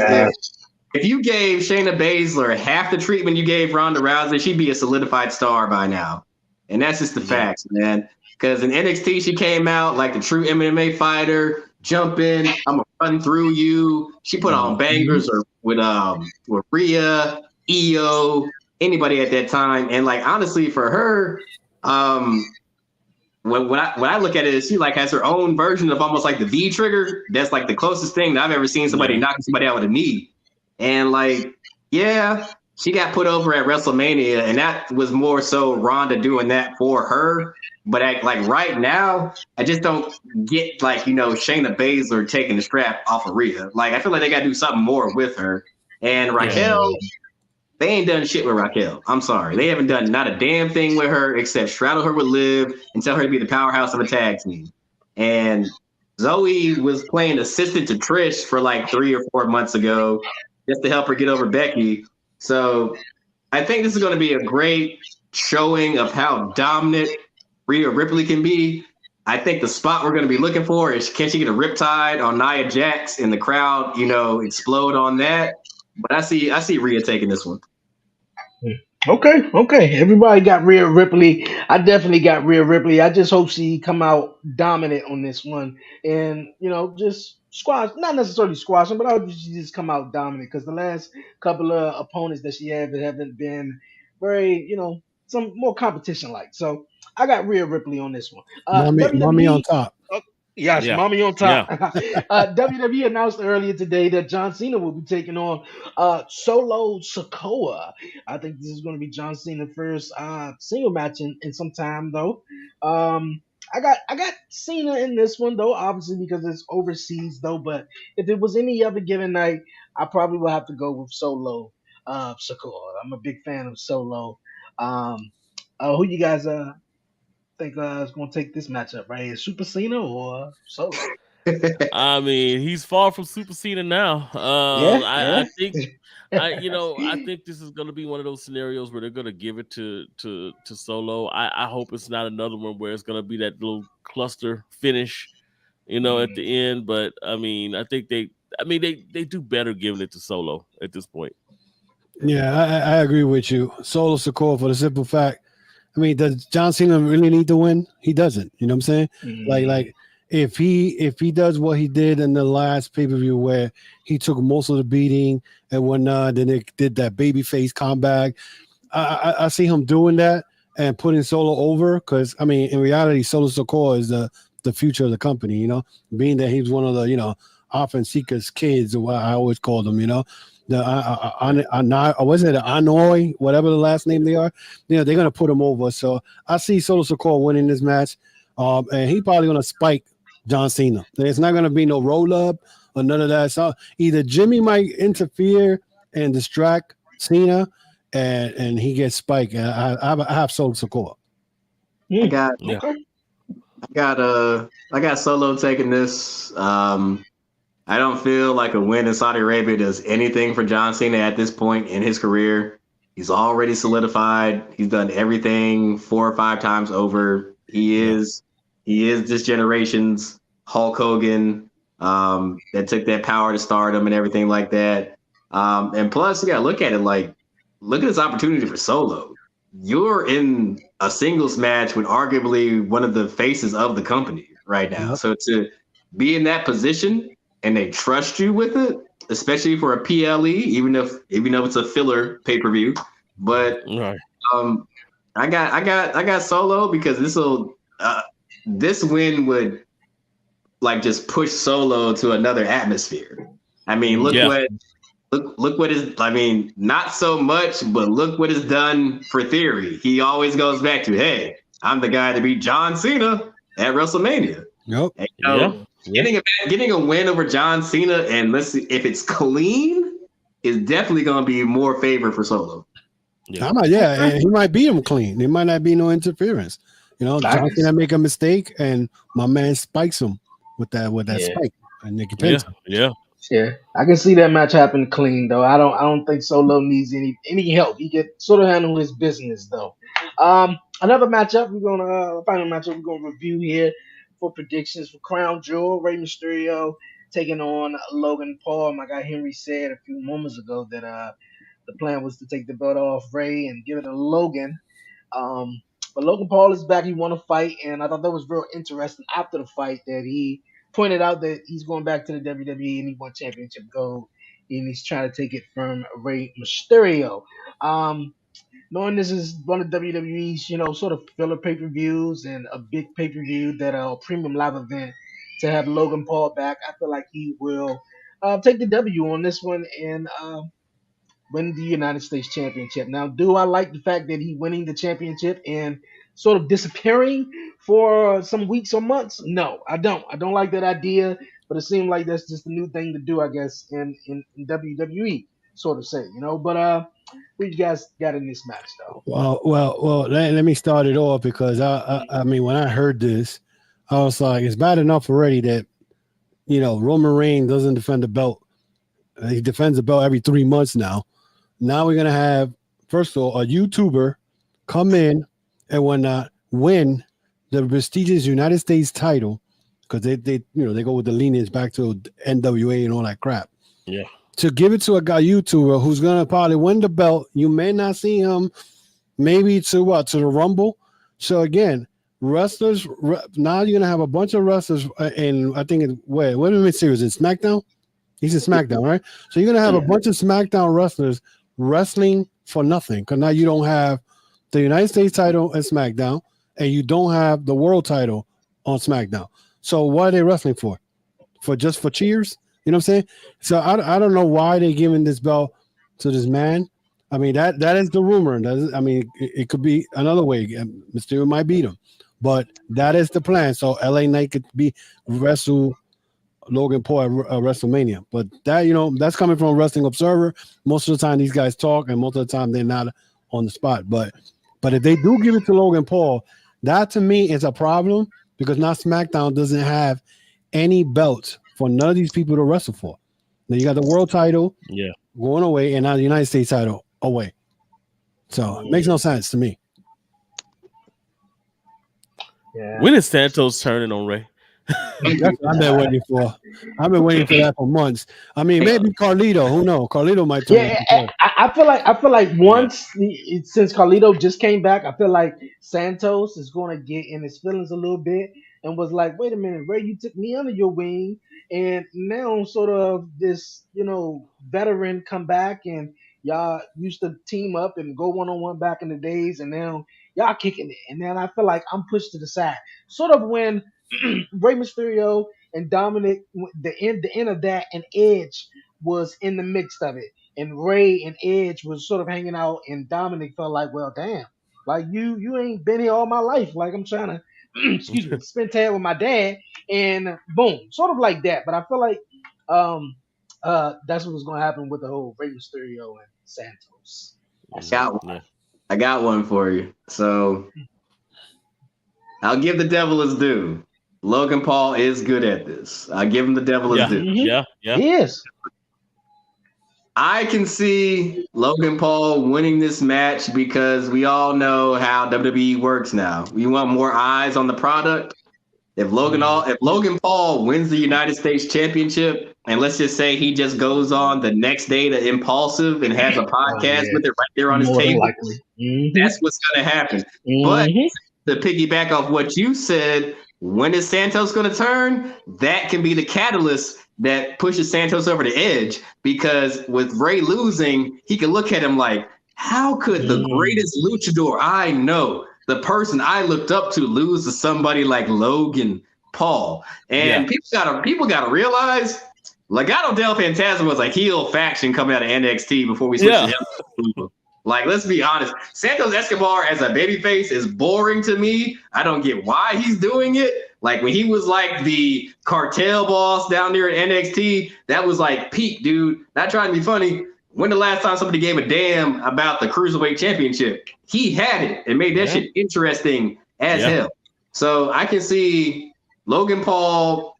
if you gave Shayna Baszler half the treatment you gave Ronda Rousey, she'd be a solidified star by now. And that's just the facts, man. Because in NXT, she came out like the true MMA fighter, jumping, I'm going to run through you. She put on bangers with Rhea, Io, anybody at that time. And like, honestly, for her, when I look at it is she like has her own version of almost like the V trigger. That's like the closest thing that I've ever seen somebody knocking somebody out with a knee. And like, yeah, she got put over at WrestleMania, and that was more so Ronda doing that for her. But like right now, I just don't get like, you know, Shayna Baszler taking the strap off of Rhea. Like, I feel like they got to do something more with her. And Raquel, they ain't done shit with Raquel. I'm sorry. They haven't done not a damn thing with her except straddle her with Liv and tell her to be the powerhouse of a tag team. And Zoe was playing assistant to Trish for like 3 or 4 months ago just to help her get over Becky. So I think this is going to be a great showing of how dominant Rhea Ripley can be. I think the spot we're going to be looking for is, can she get a riptide on Nia Jax and the crowd, you know, explode on that? But I see Rhea taking this one. Okay. Everybody got Rhea Ripley. I definitely got Rhea Ripley. I just hope she come out dominant on this one, and just squash, not necessarily squashing, but I hope she just come out dominant because the last couple of opponents that she had haven't been very, some more competition like. So I got Rhea Ripley on this one. Mommy on WWE. top. Yes, Yeah. mommy on Yeah. top. WWE announced earlier today that John Cena will be taking on Solo Sokoa. I think this is going to be John Cena's first single match in some time, though. I got Cena in this one though, obviously because it's overseas though. But if it was any other given night, I probably would have to go with Solo Sokoa. I'm a big fan of Solo. Um, who you guys think is going to take this matchup right here? Super Cena or Solo? I mean, he's far from Super Cena now. Yeah, I yeah. think I think this is going to be one of those scenarios where they're going to give it to Solo. I hope it's not another one where it's going to be that little cluster finish, at the end. But I mean, they do better giving it to Solo at this point. Yeah, I agree with you. Solo Sokoa for the simple fact. I mean, does John Cena really need to win? He doesn't. You know what I'm saying? Like if he does what he did in the last pay-per-view where he took most of the beating and whatnot, then they did that babyface comeback. I see him doing that and putting Solo over because I mean, in reality, Solo Sokoa is the future of the company. Being that he's one of the offense seekers kids, or what I always call them. Was it Anoi, whatever the last name they are? They're gonna put him over. So I see Solo Sokoa winning this match, and he probably gonna spike John Cena. It's not gonna be no roll up or none of that. So either Jimmy might interfere and distract Cena, and he gets spiked. And I have Solo Sokoa. I got Okay. I got Solo taking this. I don't feel like a win in Saudi Arabia does anything for John Cena at this point in his career. He's already solidified. He's done everything 4 or 5 times over. He is this generation's Hulk Hogan, that took that power to stardom and everything like that. And plus, you gotta look at this opportunity for Solo. You're in a singles match with arguably one of the faces of the company right now. Yep. So to be in that position and they trust you with it, especially for a PLE, even though it's a filler pay-per-view. But Right. I got Solo because this win would just push Solo to another atmosphere. I mean, look what is, I mean, not so much, but look what is done for Theory. He always goes back to, hey, I'm the guy to beat John Cena at WrestleMania. Yep. And, getting a win over John Cena, and let's see if it's clean, is definitely going to be more favor for Solo. Yeah, and he might beat him clean. There might not be no interference. John Cena make a mistake, and my man spikes him with that spike, and Nikki pins him. Yeah, I can see that match happen clean though. I don't think Solo needs any help. He can sort of handle his business though. Another matchup final matchup we're gonna review here for predictions for Crown Jewel. Rey Mysterio taking on Logan Paul. My guy Henry said a few moments ago that the plan was to take the belt off Rey and give it to Logan. But Logan Paul is back. He won a fight, and I thought that was real interesting after the fight that he pointed out that he's going back to the WWE and he won championship gold, and he's trying to take it from Rey Mysterio. Knowing this is one of WWE's, sort of filler pay-per-views and a big pay-per-view that a premium live event, to have Logan Paul back, I feel like he will take the W on this one and win the United States Championship. Now, do I like the fact that he winning the championship and sort of disappearing for some weeks or months? No, I don't. I don't like that idea, but it seemed like that's just a new thing to do, I guess, in WWE, sort of say, But what you guys got in this match, though? Well. Let me start it off because I mean, when I heard this, I was like, it's bad enough already that Roman Reigns doesn't defend the belt. He defends the belt every 3 months now. Now we're gonna have, first of all, a YouTuber come in and win the prestigious United States title because they go with the lineage back to NWA and all that crap. Yeah. to give it to a guy YouTuber who's gonna probably win the belt. You may not see him maybe to the Rumble. So again, wrestlers now you're gonna have a bunch of wrestlers in I think what series in SmackDown? He's in SmackDown, right? So you're gonna have a bunch of SmackDown wrestlers wrestling for nothing because now you don't have the United States title in SmackDown and you don't have the world title on SmackDown. So what are they wrestling for? For cheers? You know what I'm saying? So I don't know why they're giving this belt to this man. I mean, that is the rumor. It could be another way. Mysterio might beat him. But that is the plan. So LA Knight could wrestle Logan Paul at WrestleMania. But that, that's coming from a Wrestling Observer. Most of the time these guys talk, and most of the time they're not on the spot. But if they do give it to Logan Paul, that to me is a problem because now SmackDown doesn't have any belts for none of these people to wrestle for. Now you got the world title going away, and now the United States title away. So it makes no sense to me. Yeah. When is Santos turning on Ray? I've been waiting for that for months. I mean, maybe Carlito. Who knows? Carlito might turn. Yeah, I feel like once since Carlito just came back, I feel like Santos is going to get in his feelings a little bit and was like, "Wait a minute, Ray, you took me under your wing, and now sort of this, veteran come back and y'all used to team up and go one-on-one back in the days, and now y'all kicking it, and then I feel like I'm pushed to the side, sort of when." Rey Mysterio and Dominic, the end of that, and Edge was in the mix of it, and Ray and Edge was sort of hanging out, and Dominic felt like, well, damn, like you ain't been here all my life, like I'm trying to, excuse me, spend time with my dad, and boom, sort of like that. But I feel like, that's what was going to happen with the whole Rey Mysterio and Santos. I got one for you. So I'll give the devil his due. Logan Paul is good at this. I give him the devil his due. Yeah. He is. I can see Logan Paul winning this match because we all know how WWE works now. We want more eyes on the product. If Logan Paul wins the United States Championship, and let's just say he just goes on the next day to Impulsive and has a podcast with it right there on his table, that's what's going to happen. But to piggyback off what you said, when is Santos going to turn? That can be the catalyst that pushes Santos over the edge, because with Ray losing, he can look at him like, how could the greatest luchador I know, the person I looked up to, lose to somebody like Logan Paul? And people gotta realize Legado del Fantasma was a heel faction coming out of NXT before we switched to him. Like, let's be honest. Santos Escobar as a babyface is boring to me. I don't get why he's doing it. Like, when he was like the cartel boss down there at NXT, that was like peak, dude. Not trying to be funny. When the last time somebody gave a damn about the Cruiserweight Championship? He had it and made that shit interesting as hell. So I can see Logan Paul,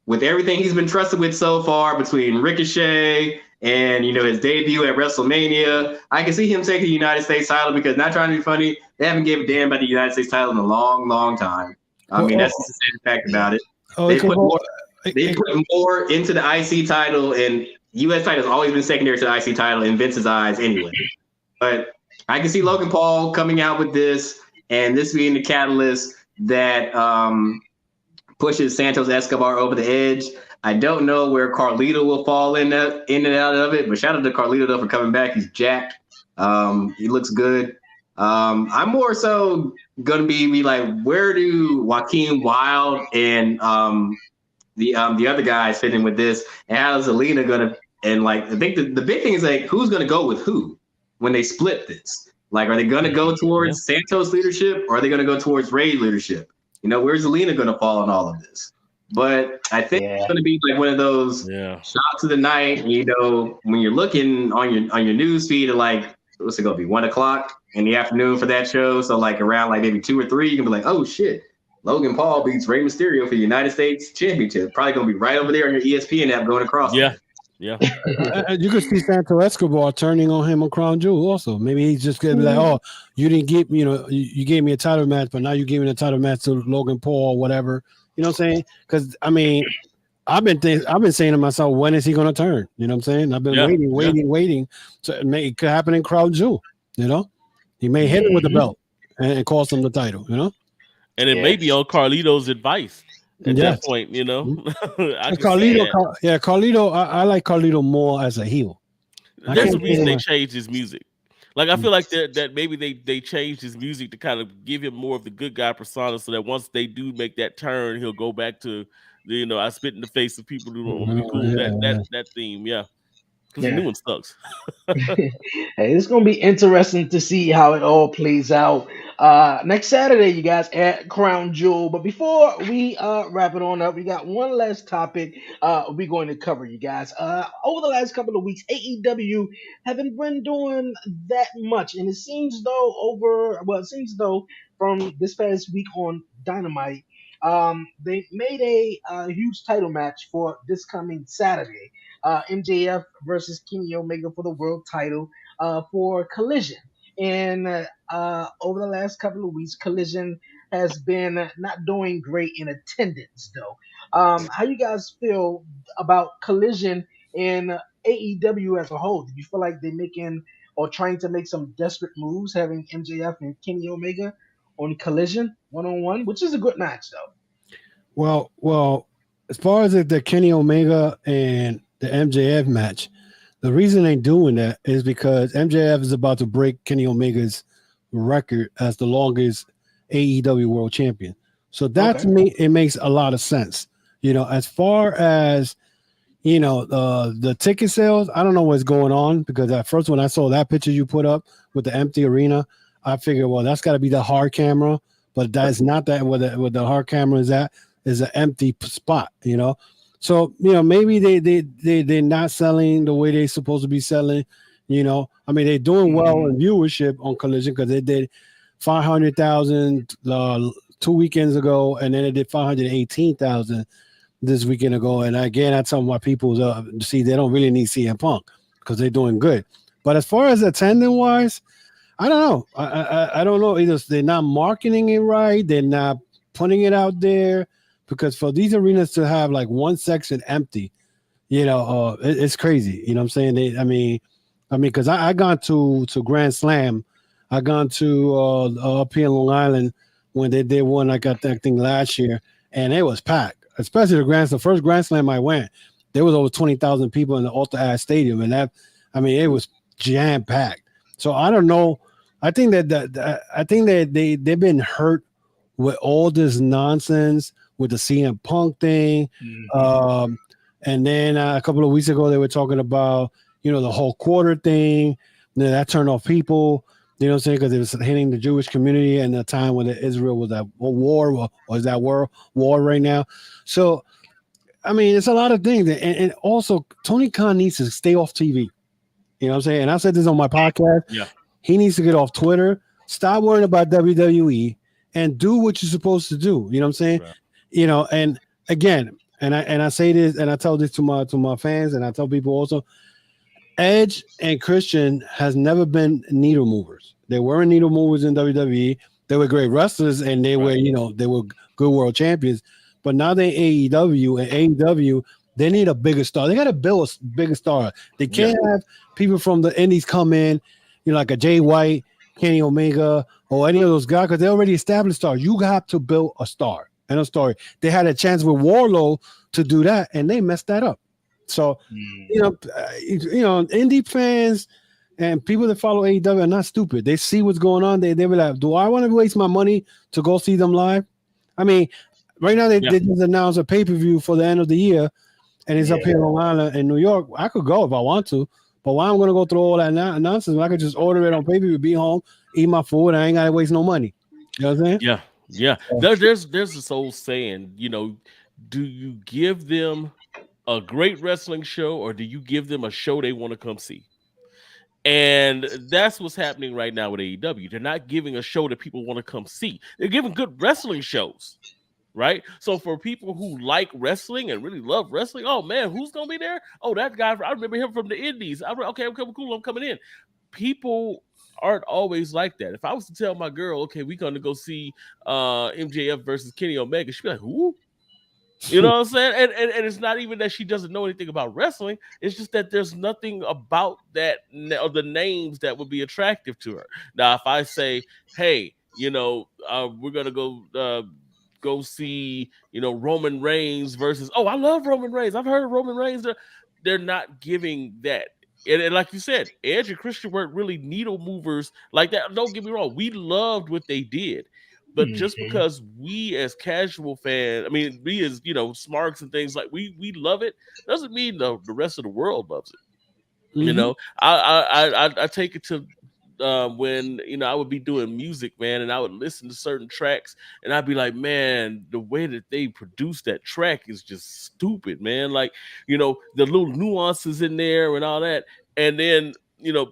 with everything he's been trusted with so far between Ricochet and, his debut at WrestleMania, I can see him taking the United States title because, not trying to be funny, they haven't given a damn about the United States title in a long, long time. I mean, that's the sad fact about it. They put more into the IC title, and U.S. title has always been secondary to the IC title in Vince's eyes anyway. But I can see Logan Paul coming out with this, and this being the catalyst that pushes Santos Escobar over the edge. I don't know where Carlito will fall in and out of it, but shout out to Carlito though for coming back. He's jacked. He looks good. I'm more so gonna be like, where do Joaquin Wilde and the other guys fit in with this, and how is Alina gonna? And like, I think the big thing is like, who's gonna go with who when they split this? Like, are they gonna go towards Santos leadership, or are they gonna go towards Ray leadership? Where's Alina gonna fall in all of this? But I think it's going to be like one of those shots of the night. When you're looking on your news feed at like, what's it going to be, 1 o'clock in the afternoon for that show. So like around like maybe 2 or 3, you can be like, oh shit, Logan Paul beats Rey Mysterio for the United States Championship. Probably going to be right over there on your ESPN app going across. Yeah. You could see Santos Escobar turning on him on Crown Jewel also. Maybe he's just going to be like, oh, you didn't give you gave me a title match, but now you gave me a title match to Logan Paul or whatever. You know what I'm saying? Because, I mean, I've been saying to myself, when is he going to turn? You know what I'm saying? I've been Yeah, waiting. So it could happen in Crown Jewel. You know, he may hit him with the Mhm. belt and cost him the title. You know, and it may be Yes. on Carlito's advice at that yes. point. I And can see that. Carlito. I like Carlito more as a heel. I There's can't a say reason they Mhm. my. changed his music. Like I feel like that maybe they changed his music to kind of give him more of the good guy persona, so that once they do make that turn, he'll go back to I spit in the face of people who don't want to be cool. Yeah, That theme, yeah, because the new Yeah. one sucks. Hey, it's gonna be interesting to see how it all plays out next Saturday, you guys, at Crown Jewel. But before we wrap it on up, we got one last topic we're going to cover, you guys. Over the last couple of weeks, AEW haven't been doing that much, and it seems though from this past week on Dynamite, they made a huge title match for this coming Saturday. MJF versus Kenny Omega for the world title for Collision. And over the last couple of weeks, Collision has been not doing great in attendance, though. How you guys feel about Collision in AEW as a whole? Do you feel like they're making or trying to make some desperate moves, having MJF and Kenny Omega on Collision 1-on-1, which is a good match, though? well, as far as the Kenny Omega and the MJF match, the reason they're doing that is because MJF is about to break Kenny Omega's record as the longest AEW World Champion. So that Okay. to me, it makes a lot of sense. As far as the ticket sales, I don't know what's going on because at first when I saw that picture you put up with the empty arena, I figured, well, that's got to be the hard camera, but that's not that. Where the hard camera is at is an empty spot. So maybe they're not selling the way they're supposed to be selling. I mean they're doing well in Mhm. viewership on Collision because they did 500,000 2 weekends ago, and then they did 518,000 this weekend ago. And again, I tell my people, see, they don't really need CM Punk because they're doing good. But as far as attending wise, I don't know. I don't know. Either they're not marketing it right, they're not putting it out there. Because for these arenas to have like one section empty, it's crazy. You know what I'm saying? Because I gone to Grand Slam, I gone to up here in Long Island when they did one. I got that thing last year, and it was packed. Especially the first Grand Slam I went, there was over 20,000 people in the Alta Ass Stadium, and it was jam packed. So I don't know. I think I think that they've been hurt with all this nonsense with the CM Punk thing. Mhm. Um, and then a couple of weeks ago, they were talking about, the whole quarter thing. That turned off people, you know what I'm saying? Because it was hitting the Jewish community and the time when Israel was at war, or is that war right now. So, I mean, it's a lot of things. And also, Tony Khan needs to stay off TV. You know what I'm saying? And I said this on my podcast. Yeah, He needs to get off Twitter, stop worrying about WWE, and do what you're supposed to do. You know what I'm saying? right. And again, and I say this, and I tell this to my fans, and I tell people also, Edge and Christian has never been needle movers. They weren't needle movers in WWE. They were great wrestlers, and they were, Right. they were good world champions. But now they AEW, and AEW, they need a bigger star. They got to build a bigger star. They Yeah. can't have people from the Indies come in, like a Jay White, Kenny Omega, or any of those guys, because they already established stars. You have to build a star and a story. They had a chance with Warlow to do that, and they messed that up. So, Mhm. indie fans and people that follow AEW are not stupid. They see what's going on. They be like, do I want to waste my money to go see them live? I mean, right now Yeah. they just announced a pay-per-view for the end of the year, and it's up Yeah. here in Long Island in New York. I could go if I want to, but why I'm going to go through all that nonsense when I could just order it on pay-per-view, be home, eat my food, and I ain't got to waste no money. You know what I'm saying? Yeah. Yeah. So, There's this old saying, do you give them a great wrestling show or do you give them a show they want to come see? And that's what's happening right now with AEW. They're not giving a show that people want to come see. They're giving good wrestling shows, right? So for people who like wrestling and really love wrestling, oh man, who's gonna be there? Oh, that guy, I remember him from the Indies. Okay, I'm coming, cool, I'm coming in. People aren't always like that. If I was to tell my girl, okay, we're gonna go see MJF versus Kenny Omega, she'd be like, who? You know what I'm saying? And it's not even that she doesn't know anything about wrestling. It's just that there's nothing about that or the names that would be attractive to her. Now, if I say, hey, we're gonna go see, Roman Reigns versus. Oh, I love Roman Reigns. I've heard of Roman Reigns. They're not giving that. And like you said, Edge and Christian weren't really needle movers like that. Don't get me wrong. We loved what they did. But just because we as casual fans, I mean, we as, smarks and things like we love it, doesn't mean the rest of the world loves it. Mm-hmm. I take it to when I would be doing music, man, and I would listen to certain tracks, and I'd be like, man, the way that they produce that track is just stupid, man. Like, the little nuances in there and all that, and then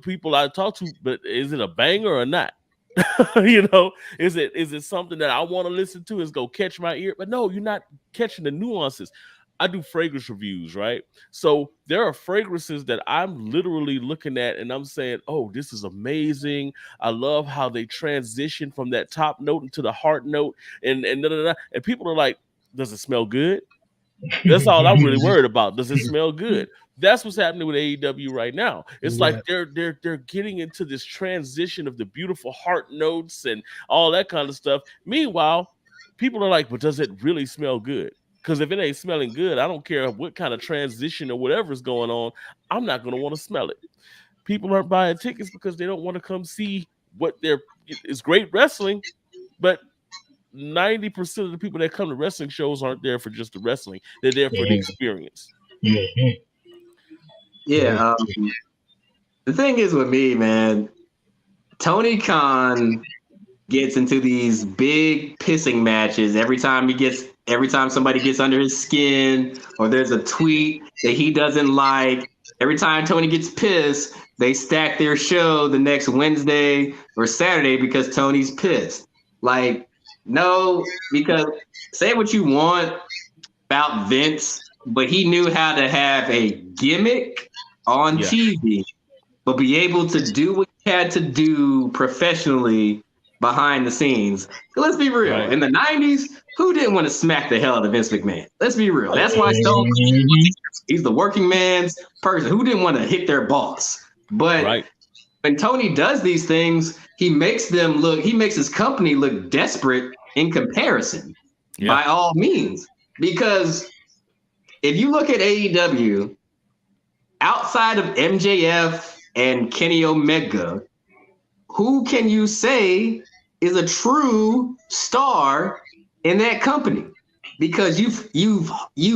people I talk to, but is it a banger or not? Is it something that I want to listen to? Is go catch my ear? But no, you're not catching the nuances. I do fragrance reviews, right? So there are fragrances that I'm literally looking at and I'm saying, oh, this is amazing. I love how they transition from that top note into the heart note and people are like, does it smell good? That's all I'm really worried about. Does it smell good? That's what's happening with AEW right now. It's like they're getting into this transition of the beautiful heart notes and all that kind of stuff. Meanwhile, people are like, but does it really smell good? Because if it ain't smelling good, I don't care what kind of transition or whatever is going on, I'm not going to want to smell it. People aren't buying tickets because they don't want to come see it's great wrestling, but 90% of the people that come to wrestling shows aren't there for just the wrestling. They're there for the experience. Yeah. The thing is with me, man, Tony Khan gets into these big pissing matches every time somebody gets under his skin or there's a tweet that he doesn't like. Every time Tony gets pissed, they stack their show the next Wednesday or Saturday because Tony's pissed. Like, no, because say what you want about Vince, but he knew how to have a gimmick on TV, but be able to do what he had to do professionally behind the scenes. Let's be real. Right. In the 90s, who didn't want to smack the hell out of Vince McMahon? Let's be real. That's why Stone he's the working man's person. Who didn't want to hit their boss? But when Tony does these things, he makes his company look desperate in comparison by all means. Because if you look at AEW, outside of MJF and Kenny Omega, who can you say is a true star in that company? Because you've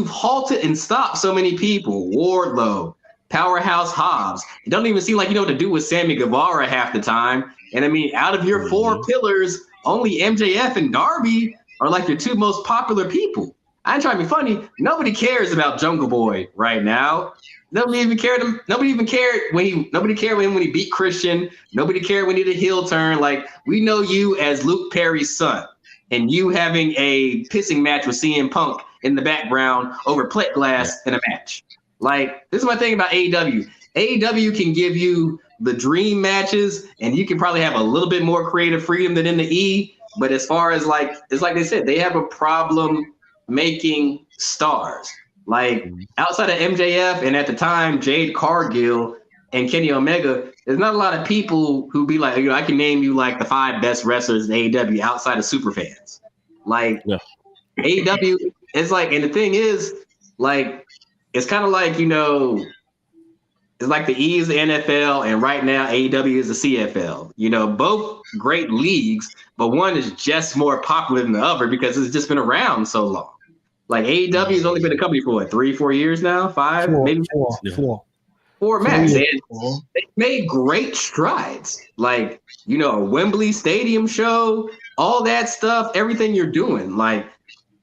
halted and stopped so many people. Wardlow, Powerhouse Hobbs. It doesn't even seem like you know what to do with Sammy Guevara half the time. And I mean, out of your four pillars, only MJF and Darby are like your two most popular people. I ain't trying to be funny. Nobody cares about Jungle Boy right now. Nobody even cared when he beat Christian. Nobody cared when he did a heel turn. Like, we know you as Luke Perry's son, and you having a pissing match with CM Punk in the background over plate glass in a match. Like, this is my thing about AEW. AEW can give you the dream matches, and you can probably have a little bit more creative freedom than in the E. But as far as it's like they said, they have a problem making stars. Like, outside of MJF and at the time Jade Cargill and Kenny Omega, there's not a lot of people who be like, I can name you like the 5 best wrestlers in AEW outside of super fans. Like, AEW is like, and the thing is, like, it's kind of like, it's like the E is the NFL, and right now AEW is the CFL. Both great leagues, but one is just more popular than the other because it's just been around so long. Like, AEW has only been a company for what, 3-4 years now? 5, maybe 4 max. And they made great strides. Like, a Wembley Stadium show, all that stuff, everything you're doing. Like,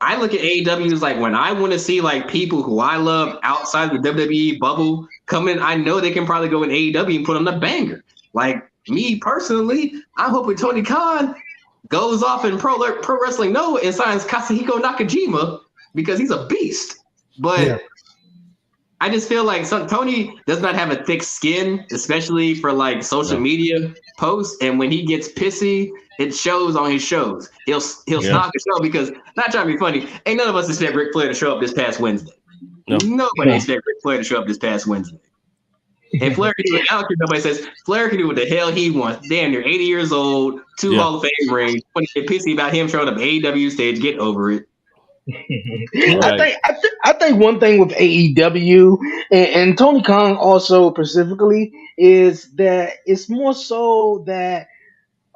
I look at AEW as like when I want to see like people who I love outside the WWE bubble come in, I know they can probably go in AEW and put on a banger. Like, me personally, I'm hoping Tony Khan goes off in Pro Wrestling Noah and signs Katsuhiko Nakajima, because he's a beast. But I just feel like Tony does not have a thick skin, especially for like social media posts. And when he gets pissy It shows on his shows. He'll stock a show because, not trying to be funny, ain't none of us expect Ric Flair to show up this past Wednesday. No. Nobody expect Ric Flair to show up this past Wednesday. And Flair can do it. I don't care nobody says Flair can do what the hell he wants. Damn, you're 80 years old, 2 Hall of Fame rings. When you get pissy about him showing up AEW stage, get over it. Right. I think one thing with AEW and Tony Khan also specifically is that it's more so that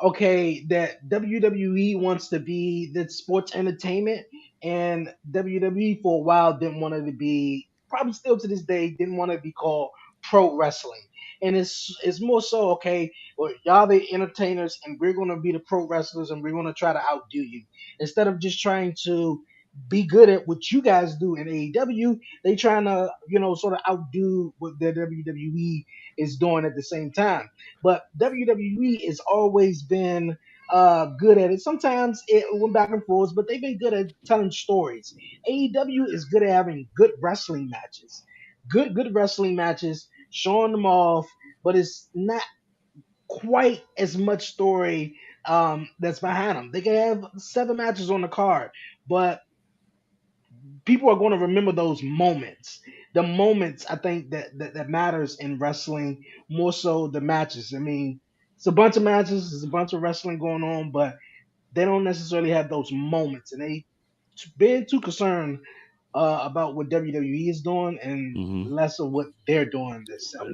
okay, that WWE wants to be the sports entertainment, and WWE for a while didn't want it to be, probably still to this day, didn't want it to be called pro wrestling. And it's more so, okay, well, y'all the entertainers, and we're gonna be the pro wrestlers, and we're gonna try to outdo you. Instead of just trying to be good at what you guys do in AEW, they trying to, sort of outdo what the WWE is doing at the same time. But WWE has always been good at it. Sometimes it went back and forth, but they've been good at telling stories. AEW is good at having good wrestling matches, good wrestling matches, showing them off, but it's not quite as much story that's behind them. They can have 7 matches on the card, but people are going to remember those moments. The moments, I think that matters in wrestling more so the matches. I mean, it's a bunch of matches, there's a bunch of wrestling going on, but they don't necessarily have those moments, and they being too concerned about what WWE is doing and less of what they're doing themselves.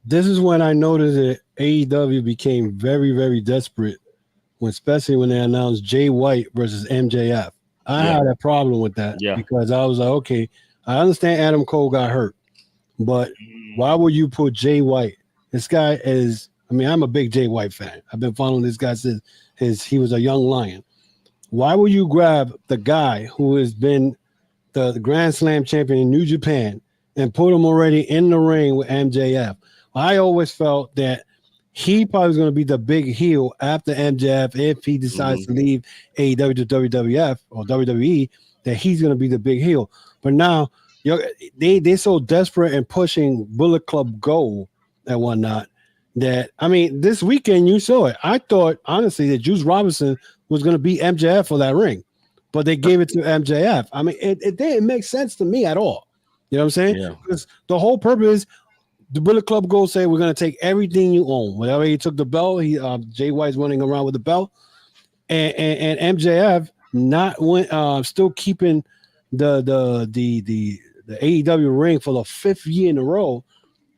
This is when I noticed that AEW became very, very desperate, especially when they announced Jay White versus MJF. I had a problem with that because I was like, okay, I understand Adam Cole got hurt, but why would you put Jay White? This guy is, I mean, I'm a big Jay White fan. I've been following this guy since he was a young lion. Why would you grab the guy who has been the Grand Slam champion in New Japan and put him already in the ring with MJF? I always felt that he probably was going to be the big heel after MJF if he decides to leave AEW to WWF or WWE, that he's going to be the big heel. But now they're so desperate and pushing Bullet Club Gold and whatnot that, I mean, this weekend you saw it. I thought, honestly, that Juice Robinson was going to beat MJF for that ring, but they gave it to MJF. I mean, it didn't make sense to me at all. You know what I'm saying? Because the whole purpose, the Bullet Club Gold say, we're going to take everything you own. Whenever he took the belt, Jay White's running around with the belt, and MJF still keeping the AEW ring for the 5th year in a row.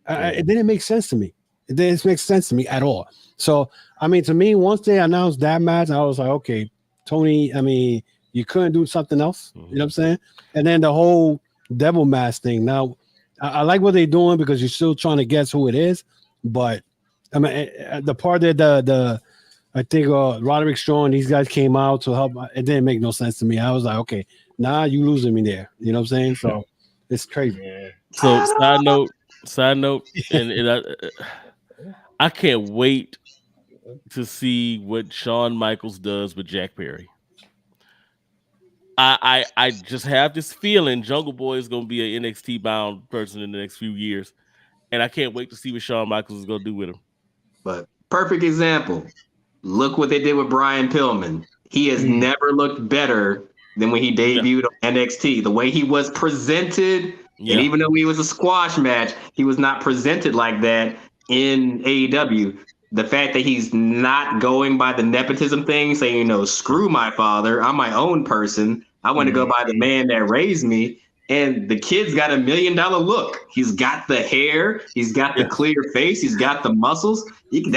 It didn't make sense to me. It didn't make sense to me at all. So, I mean, to me, once they announced that match, I was like, okay, Tony, I mean, you couldn't do something else. You know what I'm saying? And then the whole devil mask thing. Now, I like what they're doing because you're still trying to guess who it is. But, I mean, the part that I think Roderick Strong and these guys came out to help, it didn't make no sense to me. I was like, okay, you losing me there. You know what I'm saying? So, it's crazy. Yeah. So, side note, and I can't wait to see what Shawn Michaels does with Jack Perry. I just have this feeling Jungle Boy is going to be an NXT bound person in the next few years, and I can't wait to see what Shawn Michaels is going to do with him. But perfect example. Look what they did with Brian Pillman. He has never looked better than when he debuted on NXT. The way he was presented, and even though he was a squash match, he was not presented like that in AEW. The fact that he's not going by the nepotism thing, saying, screw my father, I'm my own person. I want to go by the man that raised me. And the kid's got $1 million look. He's got the hair. He's got the clear face. He's got the muscles. He can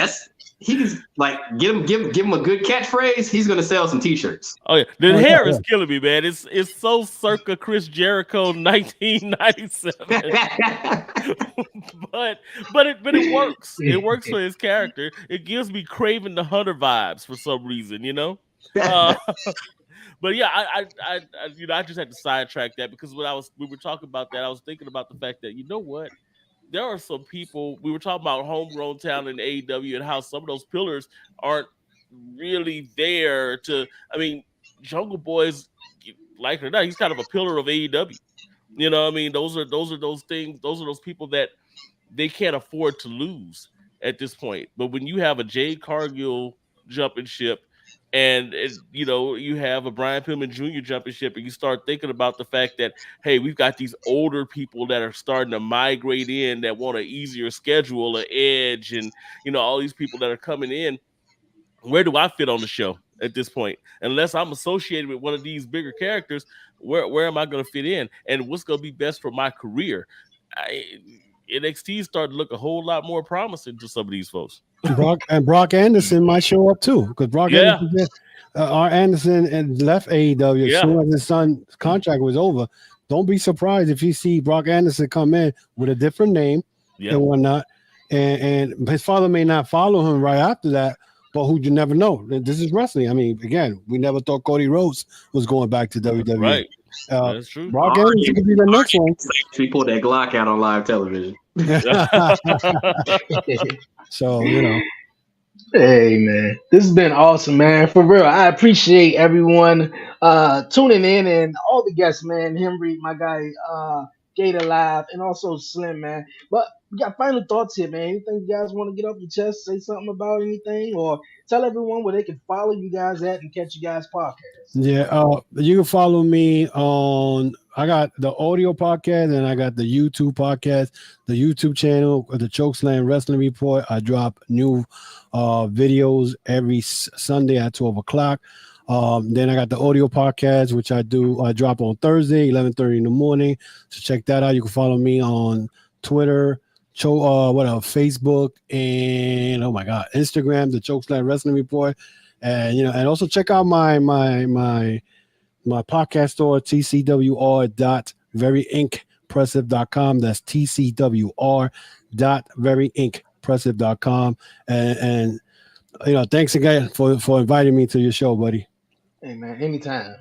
like give him a good catchphrase. He's gonna sell some t-shirts. Oh yeah, the hair is killing me, man. It's so circa Chris Jericho 1997. but it works. It works for his character. It gives me Craven the Hunter vibes for some reason, But yeah, I just had to sidetrack that because when we were talking about that, I was thinking about the fact that what, there are some people, we were talking about homegrown talent in AEW and how some of those pillars aren't really there to. I mean, Jungle Boy's, like it or not, he's kind of a pillar of AEW. You know what I mean? Those are those things. Those are those people that they can't afford to lose at this point. But when you have a Jade Cargill jumping ship, and you have a Brian Pillman Jr. jumping ship, and you start thinking about the fact that, hey, we've got these older people that are starting to migrate in that want an easier schedule, an edge, and all these people that are coming in. Where do I fit on the show at this point? Unless I'm associated with one of these bigger characters, where am I going to fit in? And what's going to be best for my career? NXT started to look a whole lot more promising to some of these folks. Brock Anderson might show up too, because Anderson and left AEW as soon as his son's contract was over. Don't be surprised if you see Brock Anderson come in with a different name and whatnot. And his father may not follow him right after that, but who you never know. This is wrestling. I mean, again, we never thought Cody Rhodes was going back to WWE. Right. That's true. Brock Anderson could be the next one. He pulled that Glock out on live television. So, Hey, man. This has been awesome, man. For real. I appreciate everyone tuning in and all the guests, man. Henry, my guy, Gator Live, and also Slim, man. But we got final thoughts here, man. Anything you guys want to get off your chest, say something about anything, or tell everyone where they can follow you guys at and catch you guys' podcast? Yeah, you can follow me on. I got the audio podcast and I got the YouTube podcast, the YouTube channel, the Chokeslam Wrestling Report. I drop new videos every Sunday at 12 o'clock. Then I got the audio podcast, which I drop on Thursday, 11:30 in the morning. So check that out. You can follow me on Twitter, Facebook, and Instagram, the Chokeslam Wrestling Report. And and also check out my podcast store, tcwr.veryimpressive.com. That's tcwr.veryimpressive.com. And thanks again for inviting me to your show, buddy. Hey, man, anytime.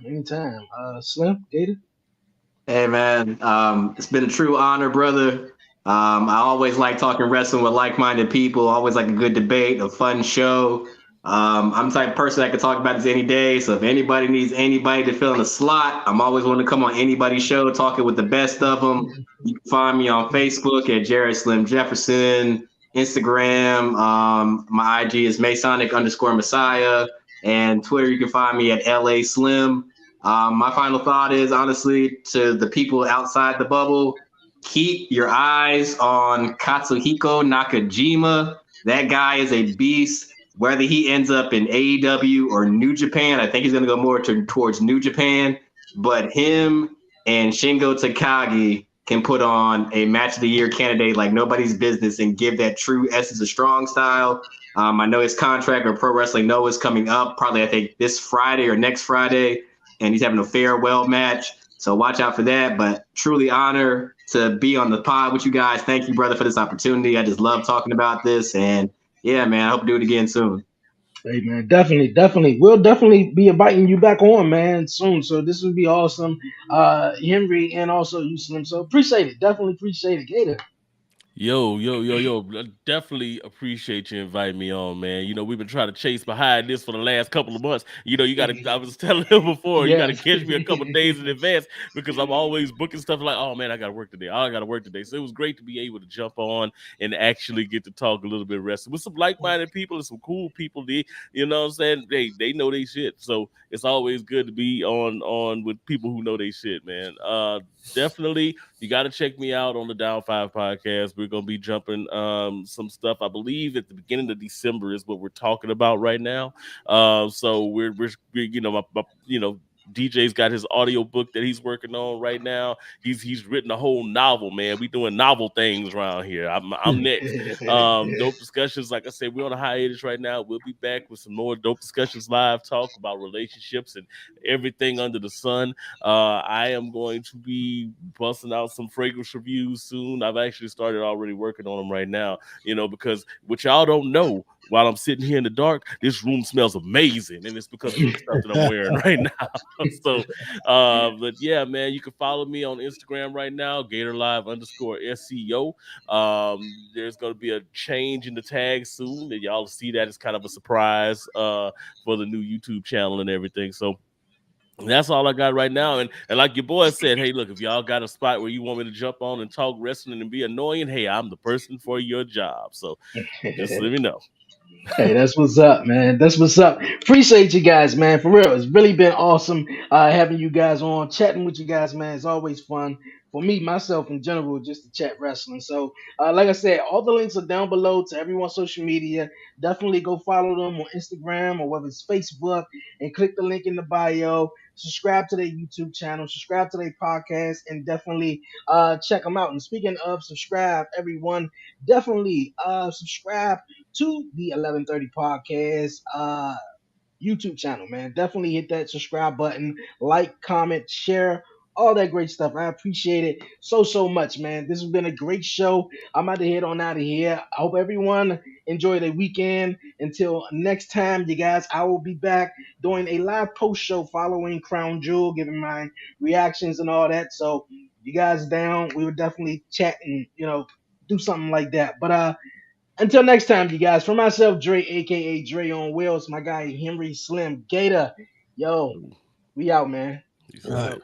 Slim, Gator? Hey, man, it's been a true honor, brother. I always like talking wrestling with like-minded people. Always like a good debate, a fun show. I'm the type of person that can talk about this any day. So if anybody needs anybody to fill in a slot, I'm always willing to come on anybody's show, talking with the best of them. You can find me on Facebook at Jared Slim Jefferson, Instagram. My IG is Masonic_Messiah, and Twitter, you can find me at LA Slim. My final thought is, honestly, to the people outside the bubble, keep your eyes on Katsuhiko Nakajima. That guy is a beast. Whether he ends up in AEW or New Japan, I think he's going to go more towards New Japan. But him and Shingo Takagi can put on a match of the year candidate like nobody's business and give that true essence of strong style. I know his contract or Pro Wrestling Noah is coming up probably, I think, this Friday or next Friday, and he's having a farewell match. So watch out for that. But truly honor to be on the pod with you guys. Thank you, brother, for this opportunity. I just love talking about this. And yeah, man, I hope to do it again soon. Hey, man, definitely. We'll definitely be inviting you back on, man, soon. So this would be awesome. Henry and also you, Slim. So appreciate it. Definitely appreciate it. Gator. Yo. I definitely appreciate you inviting me on, man. We've been trying to chase behind this for the last couple of months. You got to, I was telling him before, you got to catch me a couple of days in advance because I'm always booking stuff like, oh, man, I got to work today. So it was great to be able to jump on and actually get to talk a little bit of wrestling with some like-minded people and some cool people. You know what I'm saying? They know they shit. So it's always good to be on with people who know they shit, man. Definitely, you got to check me out on the Down 5 podcast. We're going to be jumping some stuff. I believe at the beginning of December is what we're talking about right now. So we're DJ's got his audio book that he's working on right now. He's written a whole novel, man. We doing novel things around here. I'm next. Dope discussions. Like I said, we're on a hiatus right now. We'll be back with some more dope discussions, live talk about relationships and everything under the sun. I am going to be busting out some fragrance reviews soon. I've actually started already working on them right now, because what y'all don't know, while I'm sitting here in the dark, this room smells amazing, and it's because of the stuff that I'm wearing right now. So, but yeah, man, you can follow me on Instagram right now, GatorLive_SEO. There's going to be a change in the tag soon, and y'all see that as kind of a surprise for the new YouTube channel and everything. So that's all I got right now. And like your boy said, hey, look, if y'all got a spot where you want me to jump on and talk wrestling and be annoying, hey, I'm the person for your job. So just let me know. Hey, that's what's up, man. That's what's up. Appreciate you guys, man. For real, it's really been awesome having you guys on, chatting with you guys, man. It's always fun for me, myself in general, just to chat wrestling. So, like I said, all the links are down below to everyone's social media. Definitely go follow them on Instagram or whether it's Facebook, and click the link in the bio. Subscribe to their YouTube channel, subscribe to their podcast, and definitely check them out. And speaking of subscribe, everyone, definitely subscribe to the 1130 podcast YouTube channel, man. Definitely hit that subscribe button, like, comment, share, all that great stuff. I appreciate it so much, man. This has been a great show. I'm about to head on out of here. I hope everyone enjoy their weekend. Until next time, you guys, I will be back doing a live post show following Crown Jewel, giving my reactions and all that. So you guys down, we would definitely chat and do something like that. But until next time, you guys, for myself, Dre, aka Dre on Wheels, my guy Henry Slim Gator. Yo, we out, man. Peace All out. right.